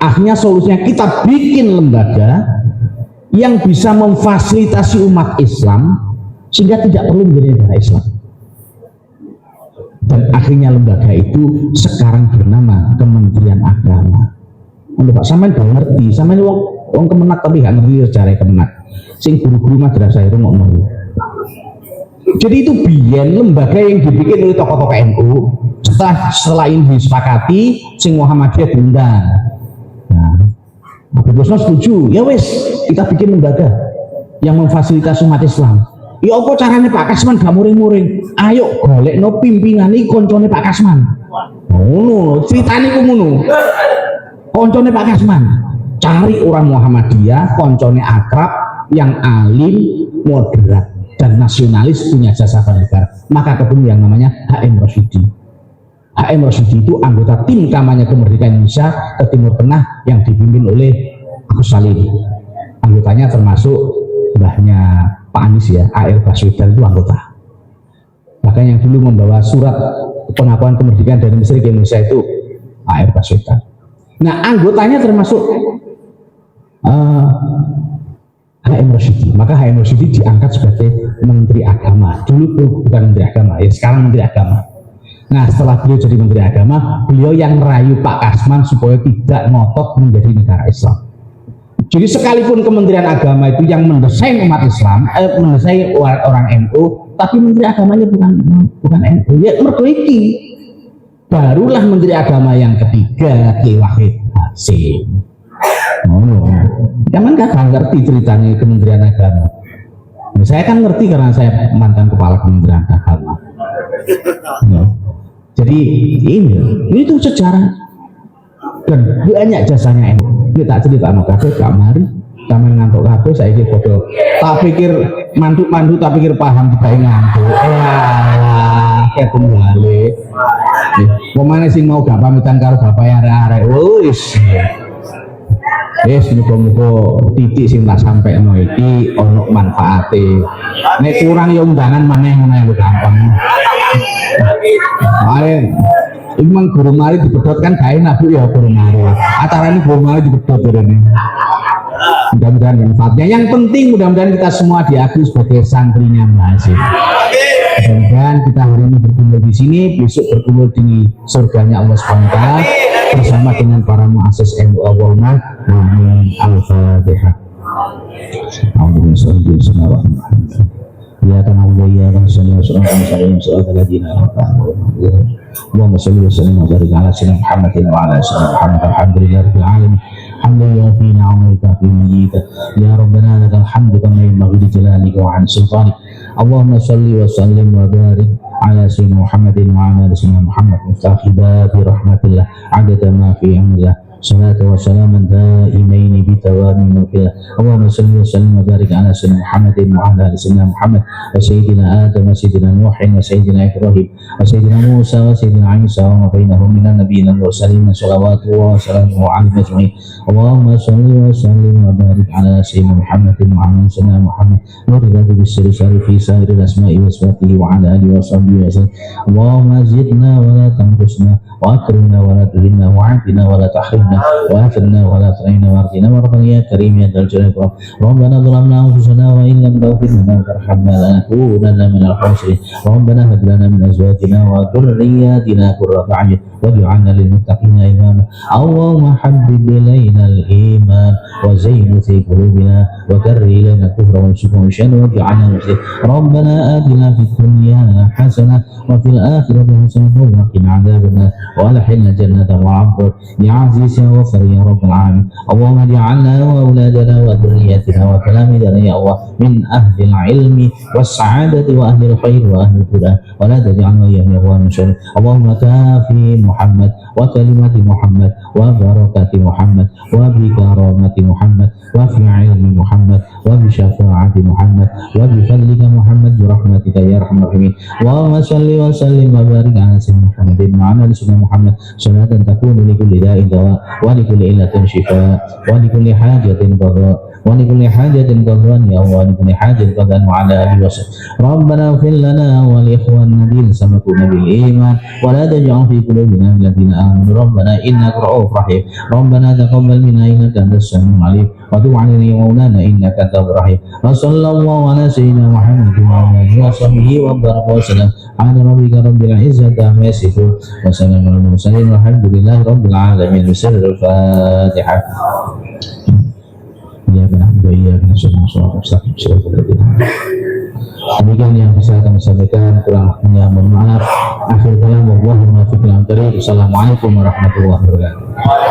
Speaker 3: Akhirnya solusinya kita bikin lembaga yang bisa memfasilitasi umat Islam sehingga tidak perlu menjadi negara Islam. Dan akhirnya lembaga itu sekarang bernama Kementerian Agama. Pak sampean gak ngerti, sampean wong Kemenak tapi gak ngerti sejarah Kemenak. Sing guru-guru madrasah itu ngomong. Jadi itu biyen lembaga yang dibikin oleh tokoh-tokoh NU. Setelah ini disepakati, sing Muhammadiyah diundang. Nah, Abi Kusno setuju. Ya wes, kita bikin lembaga yang memfasilitasi umat Islam. Ya apa caranya Pak Kasman gak muring-muring? Ayo golekno pimpinan iki koncone Pak Kasman. Ngono, ceritane ku ngono. Koncone Pak Kasman. Cari orang Muhammadiyah, koncone akrab, yang alim, moderat dan nasionalis, punya jasa negara. Maka ketemu yang namanya HM Rosyidi. HM Rosyidi itu anggota tim kampanye kemerdekaan Indonesia ke Timur Tengah yang dipimpin oleh Agus Salim. Anggotanya termasuk mbahnya Pak Anies ya, A.R. Baswedan itu anggota. Bahkan yang dulu membawa surat pengakuan kemerdekaan dari Mesir ke Indonesia itu A.R. Baswedan. Nah, anggotanya termasuk HM Rosyidi. Maka HM Rosyidi diangkat sebagai Menteri Agama. Dulu bukan Menteri Agama, ya sekarang Menteri Agama. Nah, setelah beliau jadi Menteri Agama, beliau yang merayu Pak Kasman supaya tidak ngotot menjadi negara Islam. Jadi sekalipun Kementerian Agama itu yang mendesain umat Islam, mendesain orang NU, tapi Menteri Agamanya bukan NU. Ya mergo iki. Barulah Menteri Agama yang ketiga, Ki Wahid Hasim. Oh, jangan gak ngerti ceritanya Kementerian Agama. Nah, saya kan ngerti karena saya mantan kepala Kementerian Agama. Nah, jadi ini itu sejarah dan banyak jasanya NU. Ini tak cerita sama kabeh gak mari sampean ngantuk kabeh saiki padha tak pikir mandu-mandu tak pikir paham dibae ngantuk. Kayak kembali. Pemane sing mau gak pamitan karo bapak arek-arek wis. Wis muga-muga titik sing tak sampekno iki ono manfaate. Nek kurang ya undangan maneh ngono gampang. Mari Imang guru mari dipedot kan gak enak Bu ya guru mari. Acara ini guru mari dipedot ini. Mudah-mudahan manfaatnya. Yang penting mudah-mudahan kita semua diakui sebagai santrinya Mbah Hasim. Mudah-mudahan kita hari ini berkumpul di sini, besok berkumpul di surganya Allah SWT bersama dengan para muassis NU. Allahumma amin. Al-Fatihah. إياك نعبد وإياك نستعين صراط المستقيم صراط الذين أنعمت عليهم اللهم صل وسلم وبارك على سيدنا محمد وعلى آل سيدنا محمد الحمد لله رب العالمين الحمد لله في نعمك في مجيدك يا ربنا لك الحمد كما ينبغي لجلالك وعن سلطانك اللهم صل وسلم وبارك على سيدنا محمد وعلى آل سيدنا محمد مفتاح باب رحمة الله عدد ما في علم الله صلاة وسلاما دائمين بتوام ملك الله اللهم صل وسلم وبارك على سيدنا محمد وعلى آل سيدنا محمد وسيدنا آدم وسيدنا نوح وسيدنا إبراهيم وسيدنا موسى وسيدنا عيسى وما بينهم من النبيين المرسلين صلوات الله وسلامه عليهم أجمعين اللهم صل وسلم وبارك على سيدنا محمد وعلى آل سيدنا محمد ورد بالسر في سائر الأسماء وصفاته وعلى آله وصحبه وسلم اللهم زدنا ولا تنقصنا وأكرمنا ولا تهنا وعافنا ولا تحرمنا وآثرنا ولا ترينا وارضنا وارضنا يا كريم يا ذا الجلال والإكرام ربنا ظلمنا أنفسنا وإن لم تغفر لنا وترحمنا لنكونن من الخاسرين ربنا هب لنا من أزواجنا وذرياتنا قرة أعين واجعلنا للمتقين إماما اللهم حبب إلينا الإيمان وزينه في قلوبنا وكره إلينا الكفر والشرك والشر واجعلنا مسلمين ربنا آتنا في الدنيا حسنة وفي الآخرة حسنة وقنا عذاب النار وأدخلنا جنة وعبر يا عزيز يا غفر يا رب العالمين اللهم اجعلنا وأولادنا وذريتنا وتلاميذنا يا الله من أهل العلم والسعادة وأهل الخير وأهل الهدى ولا تجعلنا وإياهم يا الله من شر اللهم كافي محمد وكلمة محمد وبركة محمد وبكرامة محمد وفي علم محمد وبشفاعة محمد وبفضلك محمد برحمتك يا أرحم الراحمين اللهم صل وسلم وبارك على سيدنا محمد وعلى آل سيدنا محمد صلاة تكون لكل داء دواء ولكل علة شفاء ولكل حاجة قضاء ولكل حاجة قضاء يا الله ولكل حاجة قضاء وعلى آله وسلم ربنا اغفر لنا ولإخواننا الذين سبقونا بالإيمان ولا تجعل في قلوبنا من الذين آمنوا ربنا إنك رؤوف رحيم ربنا تقبل منا إنك أنت السميع العليم وتب علينا يا مولانا إنك أنت التواب الرحيم وصلى الله على سيدنا محمد وعلى آله وصحبه وبارك وسلم على ربك رب العزة عما يصفون وسلام على المرسلين والحمد لله رب العالمين بسر الفاتحة ya benar ya benar semua soal Ustaz demikian yang bisa kami sampaikan kurang lebihnya mohon maaf akhir kalam wallahi muwaffiq ila thoriq. Assalamualaikum warahmatullahi wabarakatuh.